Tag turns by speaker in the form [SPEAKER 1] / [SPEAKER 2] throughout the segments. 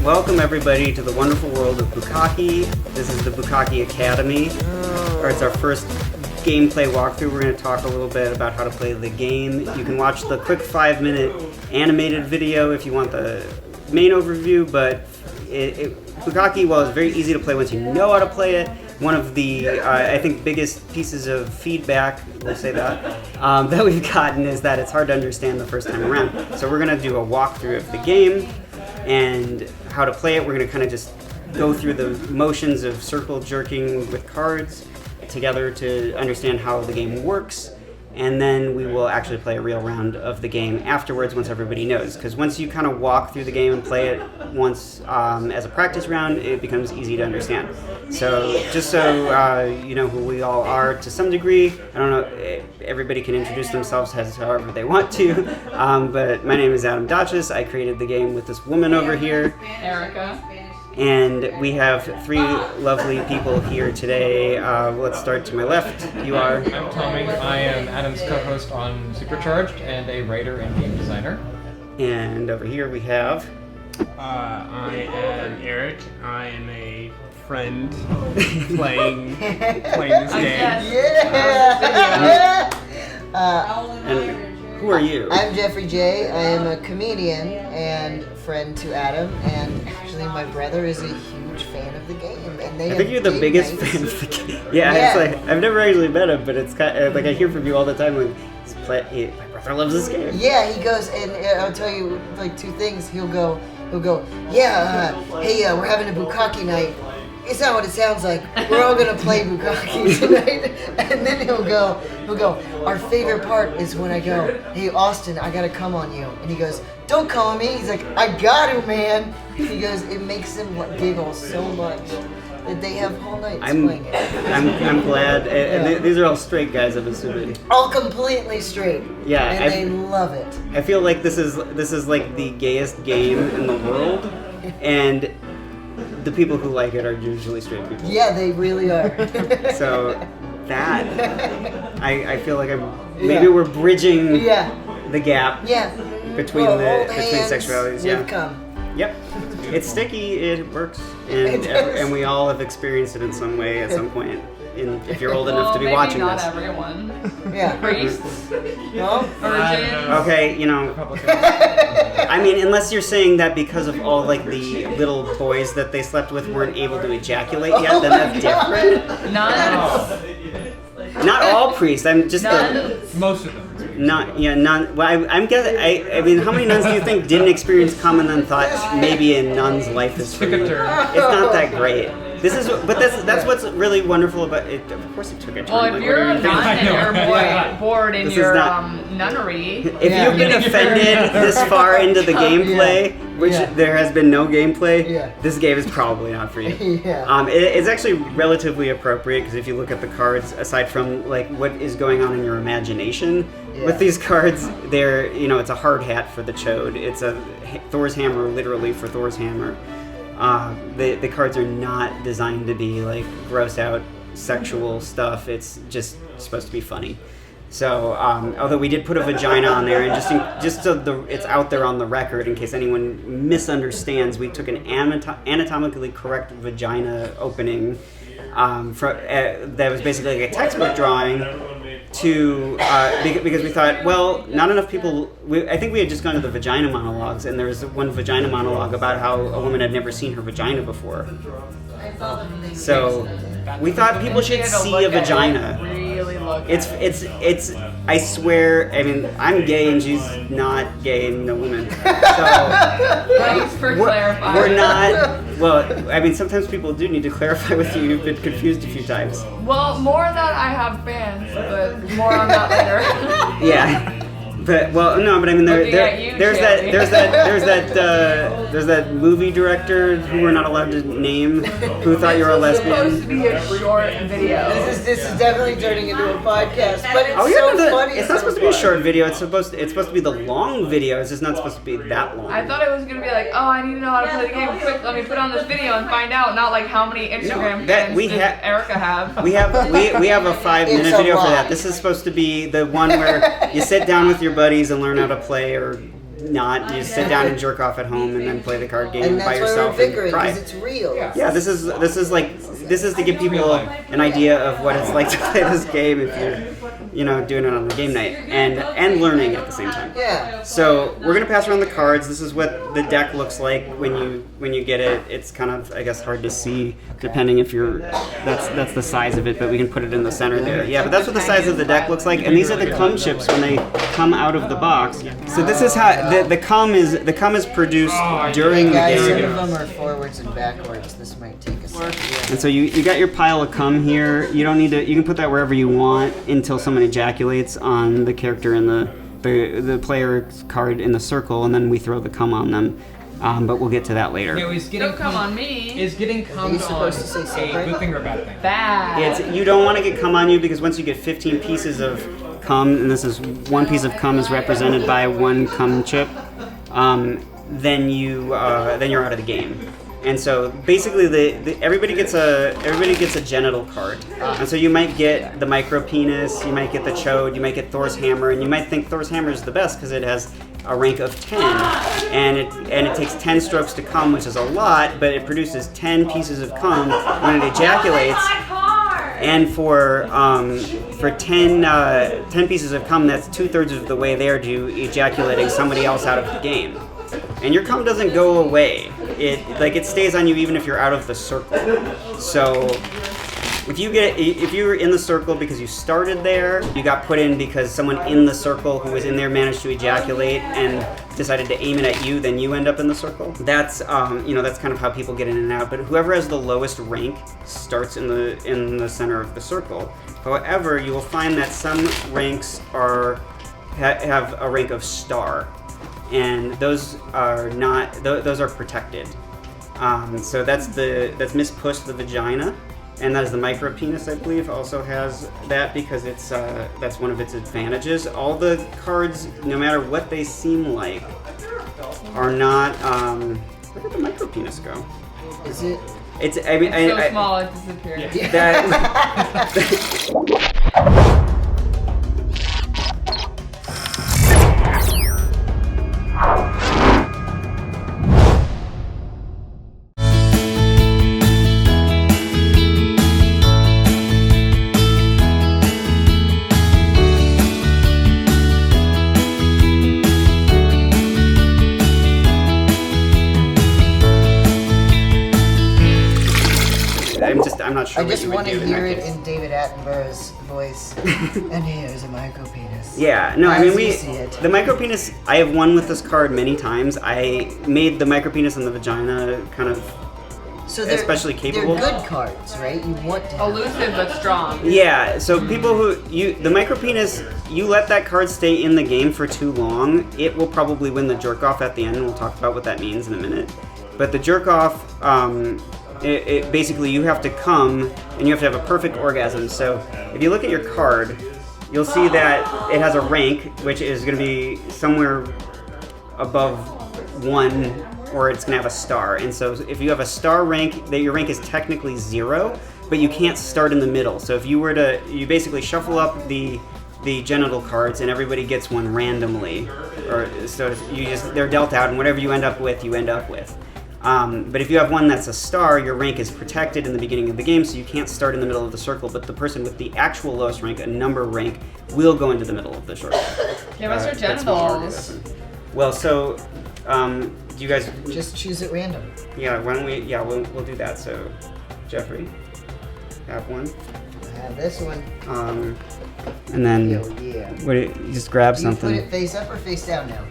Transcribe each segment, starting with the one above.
[SPEAKER 1] Welcome everybody to the wonderful world of Bukkake. This is the Bukkake Academy. It's our first gameplay walkthrough. We're going to talk a little bit about how to play the game. You can watch the quick 5-minute animated video if you want the main overview, but Bukkake, well, it's very easy to play once you know how to play it. One of the, I think, biggest pieces of feedback, we'll say that we've gotten is that it's hard to understand the first time around. So we're going to do a walkthrough of the game and how to play it. We're going to kind of just go through the motions of circle jerking with cards together to understand how the game works, and then we will actually play a real round of the game afterwards once everybody knows, because once you kind of walk through the game and play it once as a practice round, it becomes easy to understand. So just so you know who we all are to some degree, I don't know, everybody can introduce themselves as however they want to, but my name is Adam Dachis. I created the game with this woman over here,
[SPEAKER 2] Erica.
[SPEAKER 1] and we have 3 lovely people here today. Let's start to my left. You are?
[SPEAKER 3] I'm Tommy. I am Adam's co-host on Supercharged and a writer and game designer.
[SPEAKER 1] And over here we have...
[SPEAKER 4] I am Eric. I am a friend playing this game.
[SPEAKER 1] And who are you?
[SPEAKER 5] I'm Jeffrey J. I am a comedian and friend to Adam, and actually my brother is a huge fan of the game. And
[SPEAKER 1] I think you're the biggest fan of the game. Yeah, it's like, I've never actually met him, but it's kind of, like I hear from you all the time when my brother loves this game.
[SPEAKER 5] Yeah, he goes, and I'll tell you like 2 things. He'll go, yeah, hey, we're having a Bukkake night. It's not what it sounds like. We're all gonna play Bukkake tonight. And then he'll go, our favorite part is when I go, hey Austin, I gotta come on you. And he goes, don't come on me. He's like, I got to, man. He goes, it makes him giggle so much that they have whole nights playing it.
[SPEAKER 1] I'm glad. And these are all straight guys, I'm assuming.
[SPEAKER 5] All completely straight.
[SPEAKER 1] Yeah,
[SPEAKER 5] and they love it.
[SPEAKER 1] I feel like this is like the gayest game in the world, and the people who like it are usually straight people.
[SPEAKER 5] Yeah, they really are.
[SPEAKER 1] So that I feel like maybe we're bridging the gap between between sexualities. Yep. It's sticky. It works, and we all have experienced it in some way at some point. If you're old enough to be watching
[SPEAKER 2] not
[SPEAKER 1] this.
[SPEAKER 2] Everyone.
[SPEAKER 5] Yeah.
[SPEAKER 2] Priests.
[SPEAKER 5] No?
[SPEAKER 2] Virgins.
[SPEAKER 1] Okay, you know. I mean, unless you're saying that because of all like the little boys that they slept with weren't able to ejaculate yet, then that's different.
[SPEAKER 2] None.
[SPEAKER 1] Not all priests. I'm just
[SPEAKER 3] Most of them.
[SPEAKER 1] none. Well, I'm guessing. I mean, how many nuns do you think didn't experience cum and then thought maybe a nun's life is free? It's not that great. That's what's really wonderful about it. Of course, it took a turn.
[SPEAKER 2] Well, if you're a nun and you're bored in your nunnery,
[SPEAKER 1] if you've been offended this far into the gameplay, which there has been no gameplay, this game is probably not for you. It's actually relatively appropriate because if you look at the cards, aside from like what is going on in your imagination with these cards, they're it's a hard hat for the chode. It's a Thor's hammer, literally for Thor's hammer. The cards are not designed to be like gross out sexual stuff. It's just supposed to be funny. So although we did put a vagina on there, and just so it's out there on the record in case anyone misunderstands, we took an anatomically correct vagina opening that was basically like a textbook drawing because we thought, well, not enough people. I think we had just gone to the vagina monologues, and there was one vagina monologue about how a woman had never seen her vagina before. So we thought people should see a vagina. It's. I swear. I mean, I'm gay and she's not gay and no woman. So
[SPEAKER 2] thanks for clarifying.
[SPEAKER 1] We're not. Well, I mean, sometimes people do need to clarify with you. You've been confused a few times.
[SPEAKER 2] Well, more that I have fans, but more on that later.
[SPEAKER 1] Yeah. But I mean
[SPEAKER 2] Looking at you,
[SPEAKER 1] there's
[SPEAKER 2] Jerry.
[SPEAKER 1] there's that movie director who we're not allowed to name who thought you were a
[SPEAKER 2] It's supposed to
[SPEAKER 1] lesbian.
[SPEAKER 2] be a short video.
[SPEAKER 5] This is definitely turning into a podcast, but it's
[SPEAKER 1] Oh yeah,
[SPEAKER 5] so
[SPEAKER 1] no,
[SPEAKER 5] funny.
[SPEAKER 1] it's not supposed to be a short video. It's supposed to be the long video. It's just not supposed to be that long.
[SPEAKER 2] I thought it was gonna be like, oh, I need to know how to play the game. Quick, let me put on this video and find out. Not like how many Instagram
[SPEAKER 1] that-
[SPEAKER 2] fans
[SPEAKER 1] we
[SPEAKER 2] does
[SPEAKER 1] ha-
[SPEAKER 2] Erica have.
[SPEAKER 1] We have a 5-minute
[SPEAKER 5] It's a
[SPEAKER 1] video for
[SPEAKER 5] lot.
[SPEAKER 1] that. This is supposed to be the one where you sit down with your buddies and learn how to play, or not. You sit down and jerk off at home and then play the card game
[SPEAKER 5] And
[SPEAKER 1] by
[SPEAKER 5] that's why we're
[SPEAKER 1] yourself and
[SPEAKER 5] invigorated,
[SPEAKER 1] cry.
[SPEAKER 5] because it's real.
[SPEAKER 1] Yeah, this is to give people an idea of what it's like to play this game if you're, doing it on the game night and learning at the same time.
[SPEAKER 5] Yeah.
[SPEAKER 1] So we're gonna pass around the cards. This is what the deck looks like when you get it. It's kind of, I guess, hard to see depending if you're. That's the size of it, but we can put it in the center there. Yeah, but that's what the size of the deck looks like. And these are the cum chips when they come out of the box. So this is how the cum is produced during the
[SPEAKER 5] Guys, some
[SPEAKER 1] game.
[SPEAKER 5] of them are forwards and backwards. This might take a second.
[SPEAKER 1] And so you got your pile of cum here. You don't need to. You can put that wherever you want until someone ejaculates on the character in the player's card in the circle, and then we throw the cum on them. But we'll get to that later.
[SPEAKER 3] Now, is getting
[SPEAKER 2] Don't come on me.
[SPEAKER 3] Is getting cum
[SPEAKER 5] you supposed to say
[SPEAKER 3] a
[SPEAKER 5] separate?
[SPEAKER 3] good thing or a bad thing?
[SPEAKER 2] Bad.
[SPEAKER 1] You don't want to get cum on you because once you get 15 pieces of cum, and this is one piece of cum is represented by one cum chip, then you're out of the game. And so basically, everybody gets a genital card, and so you might get the micro penis, you might get the chode, you might get Thor's hammer, and you might think Thor's hammer is the best because it has a rank of 10, and it takes 10 strokes to cum, which is a lot, but it produces 10 pieces of cum when it ejaculates. And for 10 pieces of cum, that's 2/3 of the way there to ejaculating somebody else out of the game. And your cum doesn't go away. It stays on you even if you're out of the circle. So if you're in the circle because you started there, you got put in because someone in the circle who was in there managed to ejaculate and decided to aim it at you, then you end up in the circle. That's that's kind of how people get in and out. But whoever has the lowest rank starts in the center of the circle. However, you will find that some ranks have a rank of star, and those are not. Those are protected. So that's Miss Puss the vagina. And that is the micro penis, I believe, also has that because that's one of its advantages. All the cards, no matter what they seem like, are not. Where did the micro penis go?
[SPEAKER 5] Is it?
[SPEAKER 1] It's.
[SPEAKER 2] So small it disappeared.
[SPEAKER 1] I'm not sure.
[SPEAKER 5] I
[SPEAKER 1] what
[SPEAKER 5] just
[SPEAKER 1] you would
[SPEAKER 5] want to
[SPEAKER 1] do in
[SPEAKER 5] hear
[SPEAKER 1] that
[SPEAKER 5] it
[SPEAKER 1] case.
[SPEAKER 5] in David Attenborough's voice. And here's a micro penis.
[SPEAKER 1] Yeah, no, I
[SPEAKER 5] As
[SPEAKER 1] mean
[SPEAKER 5] you see it.
[SPEAKER 1] the micro penis. I have won with this card many times. I made the micro penis and the vagina kind of.
[SPEAKER 5] So they're
[SPEAKER 1] especially capable.
[SPEAKER 5] They're good cards, right? You want to have
[SPEAKER 2] Elusive but strong.
[SPEAKER 1] Yeah, so people the micro penis, you let that card stay in the game for too long, it will probably win the jerk off at the end. We'll talk about what that means in a minute. But the jerk off, it basically you have to come and you have to have a perfect orgasm. So if you look at your card, you'll see that it has a rank, which is going to be somewhere above 1, or it's going to have a star. And so if you have a star rank, your rank is technically 0, but you can't start in the middle. So if you were to, you basically shuffle up the genital cards and everybody gets one randomly, or so they're dealt out, and whatever you end up with, you end up with. But if you have one that's a star, your rank is protected in the beginning of the game, so you can't start in the middle of the circle, but the person with the actual lowest rank, a number rank, will go into the middle of the circle.
[SPEAKER 2] Give us your
[SPEAKER 1] That's what our
[SPEAKER 2] genitals.
[SPEAKER 1] orgasm. Well, so, do you guys...
[SPEAKER 5] just choose at random.
[SPEAKER 1] Yeah, why don't we... Yeah, we'll do that. So, Jeffrey, have one.
[SPEAKER 5] I have this one.
[SPEAKER 1] And then...
[SPEAKER 5] Yo, yeah.
[SPEAKER 1] You just grab
[SPEAKER 5] Do you
[SPEAKER 1] something.
[SPEAKER 5] put it face up or face down now?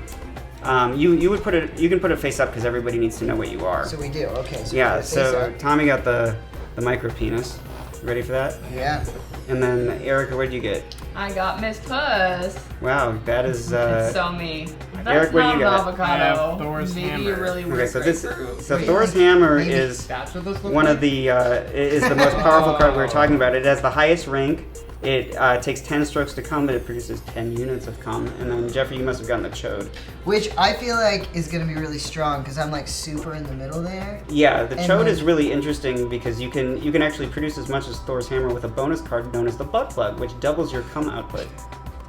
[SPEAKER 1] You would put it. You can put it face up because everybody needs to know what you are.
[SPEAKER 5] So we do. Okay. So
[SPEAKER 1] Yeah.
[SPEAKER 5] put it face
[SPEAKER 1] So
[SPEAKER 5] up.
[SPEAKER 1] Tommy got the micro penis, Ready for that?
[SPEAKER 5] Yeah.
[SPEAKER 1] And then Erica, what did you get?
[SPEAKER 2] I got Miss Puss.
[SPEAKER 1] Wow, that is.
[SPEAKER 2] So me. That's
[SPEAKER 1] Eric, what do
[SPEAKER 2] not
[SPEAKER 1] you
[SPEAKER 2] an
[SPEAKER 1] got?
[SPEAKER 2] avocado.
[SPEAKER 4] I have Thor's
[SPEAKER 2] Maybe
[SPEAKER 4] hammer.
[SPEAKER 2] you really were.
[SPEAKER 1] Okay, so this,
[SPEAKER 2] grapefruit.
[SPEAKER 1] so Thor's hammer
[SPEAKER 5] Maybe.
[SPEAKER 1] is
[SPEAKER 3] That's what this looks
[SPEAKER 1] one
[SPEAKER 3] like?
[SPEAKER 1] of the is the most powerful card we were talking about. It has the highest rank. It takes 10 strokes to come, but it produces 10 units of cum. And then Jeffrey, you must have gotten the chode.
[SPEAKER 5] Which I feel like is gonna be really strong because I'm like super in the middle there.
[SPEAKER 1] Yeah, the
[SPEAKER 5] And
[SPEAKER 1] chode
[SPEAKER 5] then-
[SPEAKER 1] is really interesting because you can actually produce as much as Thor's hammer with a bonus card known as the butt plug, which doubles your cum output.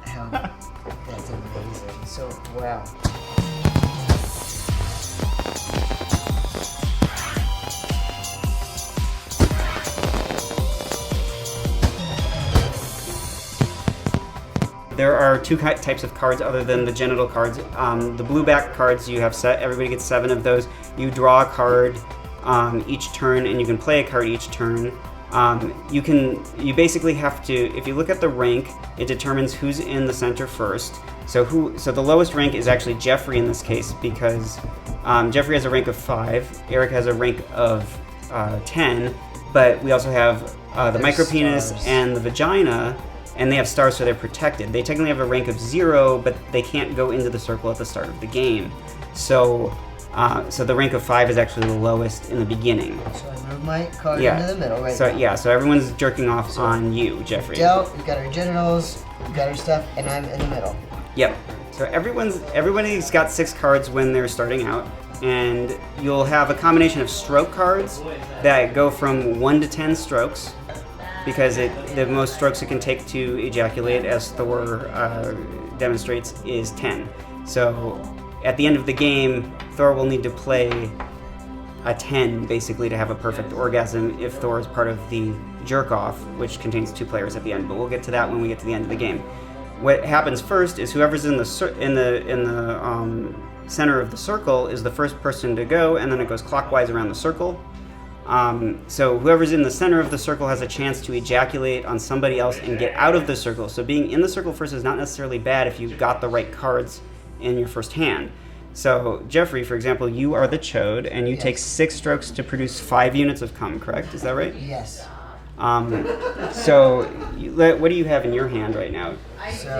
[SPEAKER 5] Hell, that's amazing. So wow.
[SPEAKER 1] There are two types of cards other than the genital cards. The blue back cards, you have everybody gets 7 of those. You draw a card each turn, and you can play a card each turn. You basically have to, if you look at the rank, it determines who's in the center first. So the lowest rank is actually Jeffrey in this case because Jeffrey has a rank of 5, Eric has a rank of 10, but we also have the
[SPEAKER 5] There's
[SPEAKER 1] micropenis
[SPEAKER 5] stars.
[SPEAKER 1] and the vagina. And they have stars, so they're protected. They technically have a rank of 0, but they can't go into the circle at the start of the game. So the rank of 5 is actually the lowest in the beginning.
[SPEAKER 5] So I move my card
[SPEAKER 1] Yeah.
[SPEAKER 5] into the middle right
[SPEAKER 1] So
[SPEAKER 5] now.
[SPEAKER 1] yeah, so everyone's jerking off on you, Jeffrey.
[SPEAKER 5] Dealt, we've got our genitals, we've got our stuff, and I'm in the middle.
[SPEAKER 1] Yep. So everybody's got 6 cards when they're starting out, and you'll have a combination of stroke cards that go from 1 to 10 strokes. Because the most strokes it can take to ejaculate, as Thor demonstrates, is 10. So at the end of the game, Thor will need to play a 10 basically to have a perfect orgasm if Thor is part of the jerk-off, which contains 2 players at the end. But we'll get to that when we get to the end of the game. What happens first is whoever's in the center of the circle is the first person to go, and then it goes clockwise around the circle. So whoever's in the center of the circle has a chance to ejaculate on somebody else and get out of the circle. So being in the circle first is not necessarily bad if you got the right cards in your first hand. So Jeffrey, for example, you are the chode, and you take 6 strokes to produce 5 units of cum, correct? Is that right?
[SPEAKER 5] Yes.
[SPEAKER 1] So what do you have in your hand right now?
[SPEAKER 5] So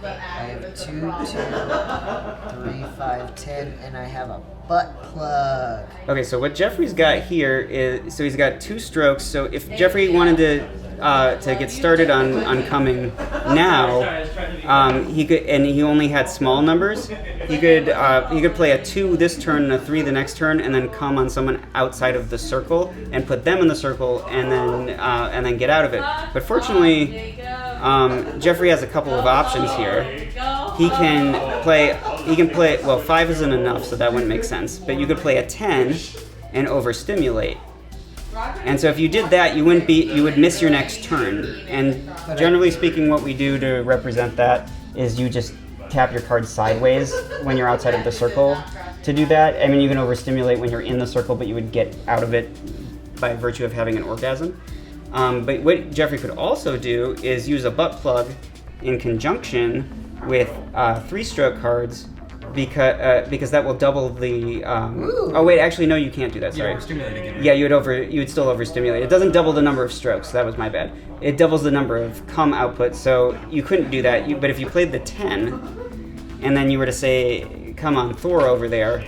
[SPEAKER 5] I have 2, 2, 3, 5, 10, and I have a butt plug.
[SPEAKER 1] Okay, so what Jeffrey's got here is, so he's got 2 strokes. So if Jeffrey wanted to get started on coming now, he could, and he only had small numbers. He could play a 2 this turn and a 3 the next turn, and then come on someone outside of the circle and put them in the circle, and then get out of it. But fortunately, Jeffrey has a couple of options here. He can play. Well, 5 isn't enough, so that wouldn't make sense. But you could play a 10 and overstimulate. And so if you did that, you would miss your next turn. And generally speaking, what we do to represent that is you just tap your card sideways when you're outside of the circle to do that. I mean, you can overstimulate when you're in the circle, but you would get out of it by virtue of having an orgasm. But what Jeffrey could also do is use a butt plug in conjunction with 3-stroke cards, because that will double the. Oh wait, actually no, you can't do that. Sorry. Yeah, you would still overstimulate. It doesn't double the number of strokes. That was my bad. It doubles the number of cum output, so you couldn't do that. But if you played the 10, and then you were to say, "Come on, Thor over there,"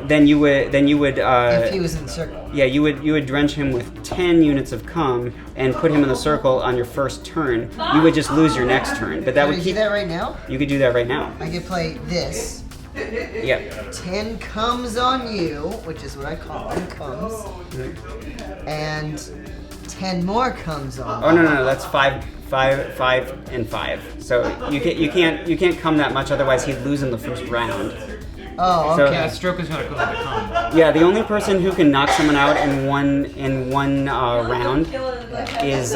[SPEAKER 1] then you would.
[SPEAKER 5] If he was in the circle.
[SPEAKER 1] Yeah, you would drench him with 10 units of cum and put him in the circle on your first turn. You would just lose your next turn, but that
[SPEAKER 5] Can
[SPEAKER 1] would
[SPEAKER 5] I do
[SPEAKER 1] keep.
[SPEAKER 5] that right now?
[SPEAKER 1] You could do that right now.
[SPEAKER 5] I could play this.
[SPEAKER 1] Yep.
[SPEAKER 5] 10 comes on you, which is what I call them, comes. And 10 more comes on.
[SPEAKER 1] Oh no, that's 5, and 5. So you can't come that much, otherwise he'd lose in the first round.
[SPEAKER 5] Oh,
[SPEAKER 1] So-
[SPEAKER 5] okay.
[SPEAKER 3] Yeah, stroke is not equivalent to cum.
[SPEAKER 1] Yeah, the only person who can knock someone out in one round is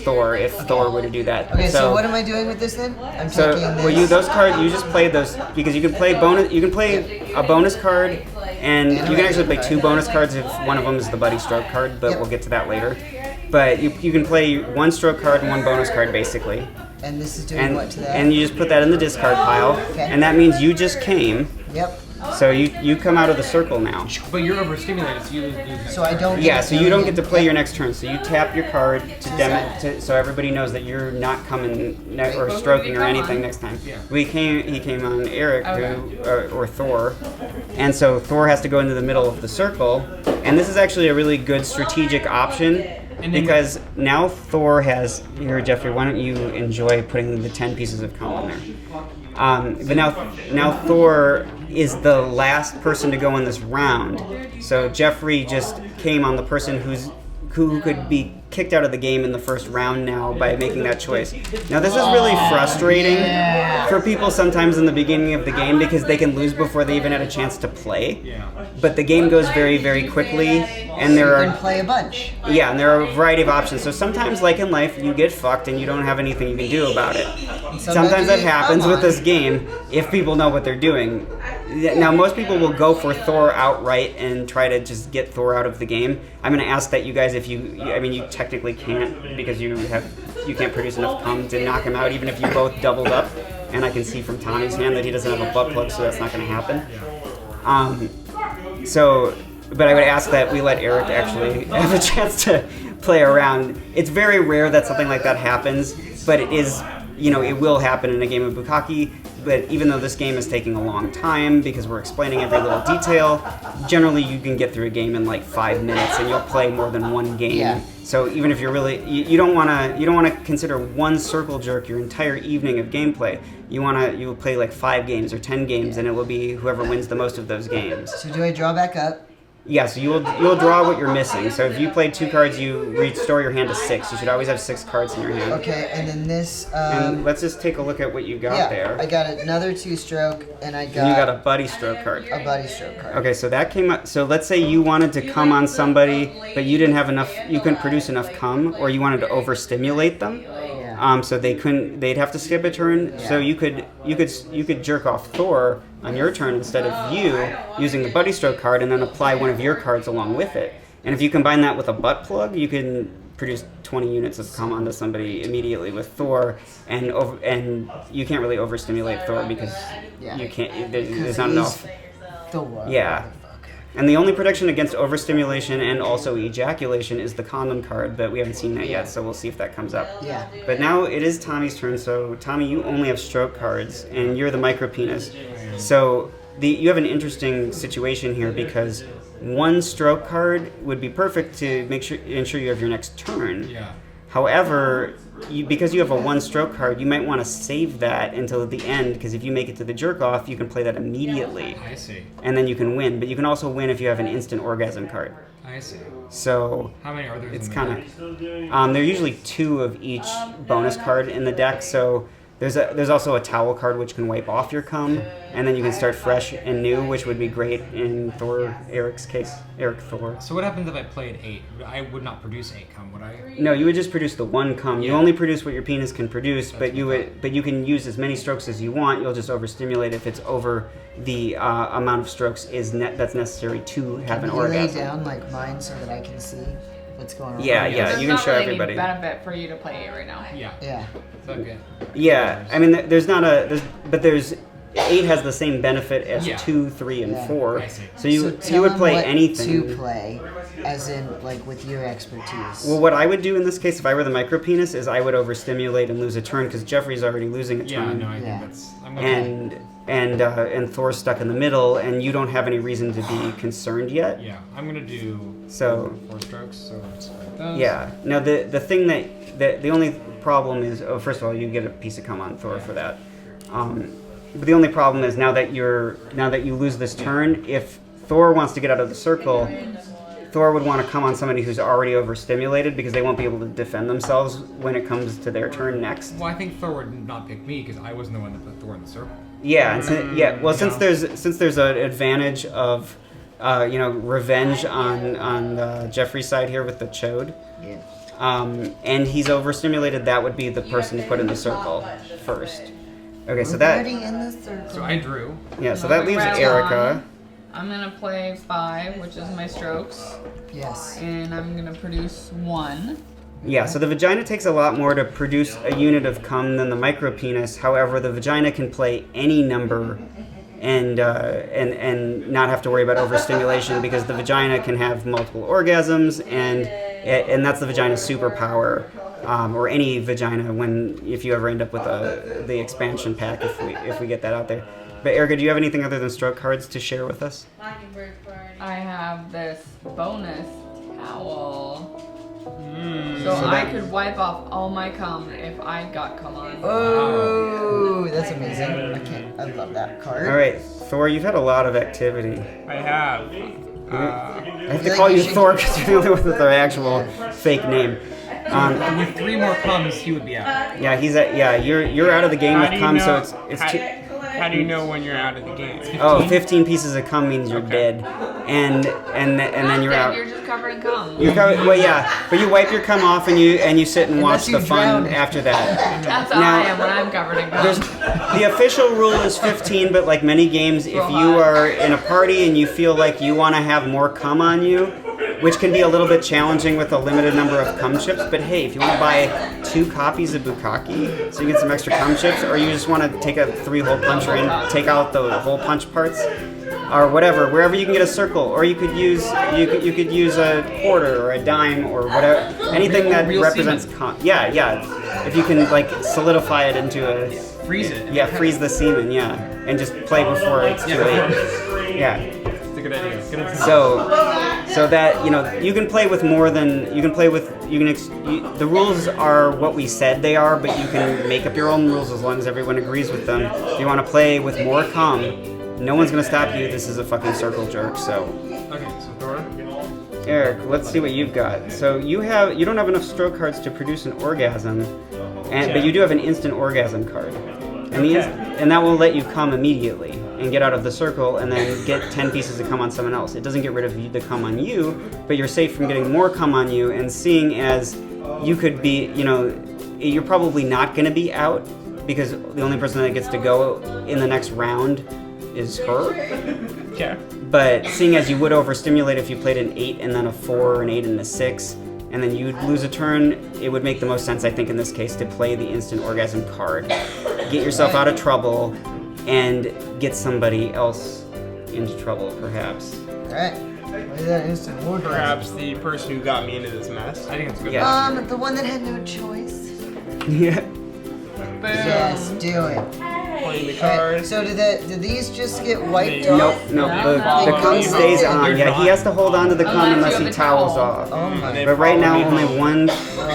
[SPEAKER 1] Thor. If Thor were to do that.
[SPEAKER 5] Okay, so what am I doing with this then? I'm
[SPEAKER 1] So
[SPEAKER 5] taking this.
[SPEAKER 1] well, those cards you just play those because you can play bonus. You can play a bonus card, and you can actually play 2 bonus cards if one of them is the buddy stroke card. But
[SPEAKER 5] Yep.
[SPEAKER 1] we'll get to that later. But you can play 1 stroke card and 1 bonus card basically,
[SPEAKER 5] And this is doing
[SPEAKER 1] and
[SPEAKER 5] what to that?
[SPEAKER 1] and you just put that in the discard pile,
[SPEAKER 5] Okay.
[SPEAKER 1] and that means you just came.
[SPEAKER 5] Yep.
[SPEAKER 1] So you come out of the circle now.
[SPEAKER 3] But you're overstimulated, so you lose next
[SPEAKER 5] So I don't.
[SPEAKER 1] Yeah, so you don't get to play your next turn. So you tap your card so everybody knows that you're not coming or stroking or anything next time.
[SPEAKER 3] Yeah.
[SPEAKER 1] He came on Eric
[SPEAKER 2] Okay.
[SPEAKER 1] or Thor, and so Thor has to go into the middle of the circle, and this is actually a really good strategic option. Because now Thor has here, Jeffrey. Why don't you enjoy putting the 10 pieces of cum on there? But now Thor is the last person to go in this round. So Jeffrey just came on the person who could be kicked out of the game in the first round now by making that choice. Now this is really frustrating for people sometimes in the beginning of the game because they can lose before they even had a chance to play.
[SPEAKER 3] Yeah.
[SPEAKER 1] But the game goes very, very quickly, and there
[SPEAKER 5] You can
[SPEAKER 1] are
[SPEAKER 5] play a bunch.
[SPEAKER 1] yeah, and there are a variety of options. So sometimes, like in life, you get fucked and you don't have anything you can do about it. Sometimes that happens with this game if people know what they're doing. Now, most people will go for Thor outright and try to just get Thor out of the game. I'm going to ask that you guys, if you technically can't because you can't produce enough cum to knock him out, even if you both doubled up. And I can see from Tommy's hand that he doesn't have a butt plug, so that's not going to happen. But I would ask that we let Eric actually have a chance to play around. It's very rare that something like that happens, but it is, it will happen in a game of Bukkake. But even though this game is taking a long time because we're explaining every little detail, generally you can get through a game in like 5 minutes, and you'll play more than one game.
[SPEAKER 5] Yeah.
[SPEAKER 1] So even if you're really, you don't want to consider one circle jerk your entire evening of gameplay. You will play like 5 games or 10 games, and it will be whoever wins the most of those games.
[SPEAKER 5] So do I draw back up?
[SPEAKER 1] Yeah, so you'll draw what you're missing. So if you play 2 cards, you restore your hand to 6. You should always have 6 cards in your hand.
[SPEAKER 5] Okay, and then this.
[SPEAKER 1] And let's just take a look at what you got there.
[SPEAKER 5] I got another 2-stroke, and I got.
[SPEAKER 1] And you got a buddy stroke card.
[SPEAKER 5] a buddy stroke card.
[SPEAKER 1] Okay, so that came up. So let's say you wanted to come on somebody, but you didn't have enough. You couldn't produce enough cum, or you wanted to overstimulate them.
[SPEAKER 5] Yeah.
[SPEAKER 1] So they couldn't. They'd have to skip a turn. So you could jerk off Thor on your turn instead of you using the buddy stroke card, and then apply one of your cards along with it. And if you combine that with a butt plug, you can produce 20 units of cum onto somebody immediately with Thor, and you can't really overstimulate Thor because you can't. There's not enough.
[SPEAKER 5] Thor.
[SPEAKER 1] Yeah. And the only protection against overstimulation and also ejaculation is the condom card, but we haven't seen that yet, so we'll see if that comes up.
[SPEAKER 5] Yeah.
[SPEAKER 1] But now it is Tommy's turn, so Tommy, you only have stroke cards, and you're the micropenis. So you have an interesting situation here because one stroke card would be perfect to ensure you have your next turn.
[SPEAKER 3] Yeah.
[SPEAKER 1] However, because you have a 1-stroke card, you might want to save that until the end, because if you make it to the jerk-off, you can play that immediately.
[SPEAKER 3] I see.
[SPEAKER 1] And then you can win. But you can also win if you have an instant orgasm card.
[SPEAKER 3] I see.
[SPEAKER 1] So
[SPEAKER 3] How many are there?
[SPEAKER 1] it's
[SPEAKER 3] in the
[SPEAKER 1] kind
[SPEAKER 3] deck?
[SPEAKER 1] of... there are usually 2 of each bonus card in the deck, so... There's also a towel card which can wipe off your cum, and then you can start fresh and new, which would be great in Eric's case, Eric Thor.
[SPEAKER 3] So what happens if I played 8? I would not produce 8 cum, would I?
[SPEAKER 1] No, you would just produce the 1 cum. You
[SPEAKER 3] Yeah.
[SPEAKER 1] only produce what your penis can produce, but you can use as many strokes as you want. You'll just overstimulate if it's over the amount of strokes that's necessary to have an
[SPEAKER 5] Can you lay
[SPEAKER 1] orgasm.
[SPEAKER 5] down like mine so that I can see what's going on?
[SPEAKER 1] Yeah, yeah.
[SPEAKER 2] There's
[SPEAKER 1] You can
[SPEAKER 2] not
[SPEAKER 1] show
[SPEAKER 2] really
[SPEAKER 1] everybody.
[SPEAKER 2] any benefit for you to play it right now.
[SPEAKER 3] Yeah.
[SPEAKER 5] Yeah.
[SPEAKER 3] Okay.
[SPEAKER 1] Yeah, I mean, there's 8 has the same benefit as
[SPEAKER 3] Yeah.
[SPEAKER 1] 2, 3, and
[SPEAKER 5] Yeah.
[SPEAKER 1] 4.
[SPEAKER 3] I see.
[SPEAKER 5] So
[SPEAKER 1] So you
[SPEAKER 5] tell
[SPEAKER 1] would
[SPEAKER 5] them
[SPEAKER 1] play
[SPEAKER 5] what
[SPEAKER 1] anything.
[SPEAKER 5] to play, as in like with your expertise.
[SPEAKER 1] Well, what I would do in this case, if I were the micropenis, is I would overstimulate and lose a turn because Jeffrey's already losing a
[SPEAKER 3] Yeah,
[SPEAKER 1] turn,
[SPEAKER 3] no, I
[SPEAKER 5] Yeah.
[SPEAKER 3] think that's... I'm gonna
[SPEAKER 1] and Thor's stuck in the middle, and you don't have any reason to be concerned yet.
[SPEAKER 3] Yeah, I'm gonna do
[SPEAKER 1] So
[SPEAKER 3] 4 strokes, so it's like those.
[SPEAKER 1] yeah. Now the thing that the only problem is, first of all, you get a piece of cum on Thor for that. But the only problem is now that you lose this turn, if Thor wants to get out of the circle, Thor would want to come on somebody who's already overstimulated because they won't be able to defend themselves when it comes to their turn next.
[SPEAKER 3] Well, I think Thor would not pick me because I wasn't the one that put Thor in the circle.
[SPEAKER 1] Yeah, and well, since
[SPEAKER 3] No.
[SPEAKER 1] there's an advantage of revenge on Jeffrey's side here with the chode,
[SPEAKER 5] Yeah.
[SPEAKER 1] and he's overstimulated, that would be the person to put in the circle first. Okay, so
[SPEAKER 5] We're
[SPEAKER 1] that
[SPEAKER 5] already in the circle.
[SPEAKER 3] So I drew.
[SPEAKER 1] so that leaves
[SPEAKER 2] Rattle
[SPEAKER 1] Erica.
[SPEAKER 2] on. I'm gonna play 5, which is my strokes,
[SPEAKER 5] Yes.
[SPEAKER 2] and I'm gonna produce 1.
[SPEAKER 1] Yeah, so the vagina takes a lot more to produce a unit of cum than the micropenis. However, the vagina can play any number and not have to worry about overstimulation, because the vagina can have multiple orgasms, and that's the vagina's superpower, or any vagina if you ever end up with the expansion pack, if we get that out there. But Erica, do you have anything other than stroke cards to share with us?
[SPEAKER 2] I have this bonus towel. So
[SPEAKER 1] So
[SPEAKER 2] I could wipe off all my cum if I got cum on.
[SPEAKER 5] Oh, that's amazing. I love that card.
[SPEAKER 1] All right, Thor, you've had a lot of activity.
[SPEAKER 4] I have.
[SPEAKER 1] I have to
[SPEAKER 5] feel
[SPEAKER 1] call
[SPEAKER 5] like
[SPEAKER 1] you
[SPEAKER 5] you should-
[SPEAKER 1] Thor because you're the one with their actual fake name.
[SPEAKER 3] With 3 more comes, he would be out.
[SPEAKER 1] Yeah, you're out of the game
[SPEAKER 4] How
[SPEAKER 1] with
[SPEAKER 4] do you
[SPEAKER 1] cum,
[SPEAKER 4] know-
[SPEAKER 1] so it's
[SPEAKER 4] how-
[SPEAKER 1] too.
[SPEAKER 4] How do you know when you're out of the game?
[SPEAKER 1] 15 pieces of cum means you're dead, and then you're out.
[SPEAKER 2] You're just covered in cum.
[SPEAKER 1] Well, yeah, but you wipe your cum off and you sit and watch
[SPEAKER 5] Unless you
[SPEAKER 1] the fun
[SPEAKER 5] drown.
[SPEAKER 1] after that.
[SPEAKER 2] That's how
[SPEAKER 1] Now,
[SPEAKER 2] I am when I'm covered in
[SPEAKER 1] There's,
[SPEAKER 2] cum.
[SPEAKER 1] the official rule is 15, but like many games, if you are in a party and you feel like you want to have more cum on you, which can be a little bit challenging with a limited number of cum chips, but hey, if you want to buy 2 copies of Bukkake so you get some extra cum chips, or you just want to take a 3-hole puncher and take out the hole punch parts, or whatever, wherever you can get a circle, or you could use a quarter or a dime or whatever, anything that
[SPEAKER 3] Real
[SPEAKER 1] represents cum. Yeah. If you can like solidify it into a
[SPEAKER 3] Freeze it.
[SPEAKER 1] yeah, freeze the semen, yeah, and just play before it's too late. Yeah.
[SPEAKER 3] It's a good idea. Good idea.
[SPEAKER 1] So that you can play with more than the rules are what we said they are, but you can make up your own rules as long as everyone agrees with them. If you want to play with more cum, no one's gonna stop you. This is a fucking circle jerk. So
[SPEAKER 3] Okay, so Thor.
[SPEAKER 1] Eric, let's see what you've got. So you don't have enough stroke cards to produce an orgasm, but you do have an instant orgasm card, and that will let you come immediately and get out of the circle, and then get 10 pieces of cum on someone else. It doesn't get rid of the cum on you, but you're safe from getting more cum on you. And seeing as you could be, you're probably not going to be out, because the only person that gets to go in the next round is her.
[SPEAKER 4] Yeah.
[SPEAKER 1] But seeing as you would overstimulate if you played an 8 and then a 4, an 8 and a 6, and then you'd lose a turn, it would make the most sense, I think, in this case, to play the instant orgasm card. Get yourself out of trouble and get somebody else into trouble, perhaps.
[SPEAKER 5] Alright. What is that instant orgasm?
[SPEAKER 4] Perhaps the person who got me into this mess.
[SPEAKER 3] I think it's good.
[SPEAKER 1] Yeah.
[SPEAKER 5] The one that had no choice.
[SPEAKER 1] Yeah.
[SPEAKER 5] Yes, do it.
[SPEAKER 4] Playing the
[SPEAKER 5] Alright,
[SPEAKER 4] cards.
[SPEAKER 5] so do these just get wiped
[SPEAKER 4] Nope,
[SPEAKER 5] off?
[SPEAKER 1] No,
[SPEAKER 2] No,
[SPEAKER 1] the
[SPEAKER 2] no.
[SPEAKER 1] cum stays on. Yeah, he has to hold on to the cum
[SPEAKER 2] Unless
[SPEAKER 1] unless
[SPEAKER 2] you
[SPEAKER 1] he
[SPEAKER 2] have the
[SPEAKER 1] towels
[SPEAKER 2] towel.
[SPEAKER 1] off.
[SPEAKER 5] Oh my.
[SPEAKER 4] They
[SPEAKER 1] But right now,
[SPEAKER 4] follow me
[SPEAKER 1] only
[SPEAKER 4] home.
[SPEAKER 1] one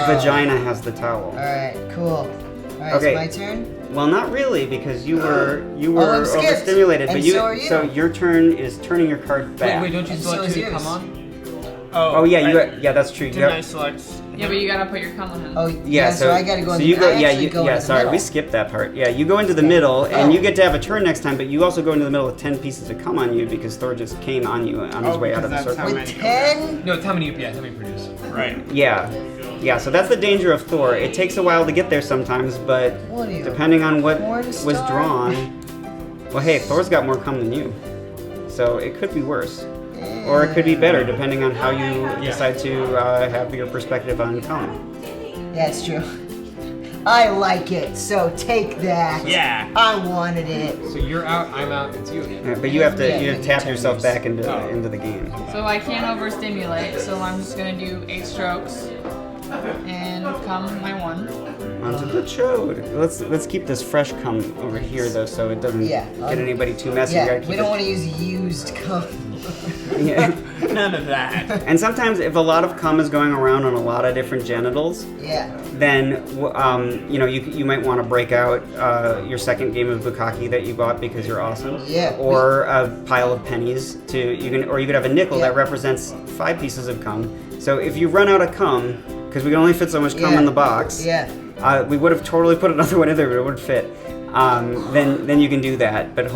[SPEAKER 1] vagina has the towel.
[SPEAKER 5] Alright, cool. Alright,
[SPEAKER 1] Okay.
[SPEAKER 5] it's my turn?
[SPEAKER 1] Well, not really, because you were
[SPEAKER 5] I'm skipped.
[SPEAKER 1] overstimulated.
[SPEAKER 5] And
[SPEAKER 1] But
[SPEAKER 5] so are you.
[SPEAKER 1] so your turn is turning your card back.
[SPEAKER 3] Wait, don't you
[SPEAKER 5] And
[SPEAKER 3] still
[SPEAKER 5] so
[SPEAKER 3] have
[SPEAKER 5] is
[SPEAKER 3] 2
[SPEAKER 5] yours.
[SPEAKER 3] come on?
[SPEAKER 1] Oh yeah, that's true. You
[SPEAKER 4] Didn't I
[SPEAKER 1] have-
[SPEAKER 4] select?
[SPEAKER 2] Yeah, but you gotta put your cum on him.
[SPEAKER 5] Oh,
[SPEAKER 1] Yeah,
[SPEAKER 5] so I gotta go in
[SPEAKER 1] you
[SPEAKER 5] the
[SPEAKER 1] go.
[SPEAKER 5] I
[SPEAKER 1] Yeah,
[SPEAKER 5] actually go into the
[SPEAKER 1] sorry,
[SPEAKER 5] middle.
[SPEAKER 1] we skipped that part. Yeah, you go into the middle, and
[SPEAKER 5] Oh.
[SPEAKER 1] you get to have a turn next time. But you also go into the middle with 10 pieces of cum on you because Thor just came on you on his way out of the
[SPEAKER 4] because that's
[SPEAKER 1] circle.
[SPEAKER 4] how
[SPEAKER 5] With
[SPEAKER 4] many
[SPEAKER 5] 10?
[SPEAKER 3] No, it's how many produce.
[SPEAKER 4] Right.
[SPEAKER 1] Yeah. So that's the danger of Thor. It takes a while to get there sometimes, but
[SPEAKER 5] What are you,
[SPEAKER 1] depending on what
[SPEAKER 5] porn
[SPEAKER 1] was
[SPEAKER 5] star?
[SPEAKER 1] drawn. Well, hey, Thor's got more cum than you, so it could be worse. Or it could be better, depending on how you decide to have your perspective on cum.
[SPEAKER 5] Yeah, it's true. I like it, so take that.
[SPEAKER 4] Yeah.
[SPEAKER 5] I wanted it.
[SPEAKER 3] So you're out, I'm out, it's you again.
[SPEAKER 1] But you have to
[SPEAKER 5] Yeah,
[SPEAKER 1] tap
[SPEAKER 5] turn
[SPEAKER 1] yourself
[SPEAKER 5] yours.
[SPEAKER 1] back into the game.
[SPEAKER 2] So I can't overstimulate, so I'm just gonna do 8 strokes and cum my 1.
[SPEAKER 1] Onto the chode. Let's keep this fresh cum over here though, so it doesn't
[SPEAKER 5] Yeah,
[SPEAKER 1] get anybody too messy. You
[SPEAKER 5] Yeah,
[SPEAKER 1] gotta keep
[SPEAKER 5] we don't
[SPEAKER 1] it-
[SPEAKER 5] want to use used cum.
[SPEAKER 1] Yeah.
[SPEAKER 4] None of that.
[SPEAKER 1] And sometimes if a lot of cum is going around on a lot of different genitals,
[SPEAKER 5] Yeah.
[SPEAKER 1] then you might want to break out your second game of Bukkake that you bought because you're awesome.
[SPEAKER 5] Yeah.
[SPEAKER 1] Or a pile of pennies or you could have a nickel
[SPEAKER 5] Yeah.
[SPEAKER 1] that represents 5 pieces of cum. So if you run out of cum, because we can only fit so much cum
[SPEAKER 5] Yeah.
[SPEAKER 1] in the box,
[SPEAKER 5] Yeah.
[SPEAKER 1] we would have totally put another one in there, but it wouldn't fit. Then you can do that. But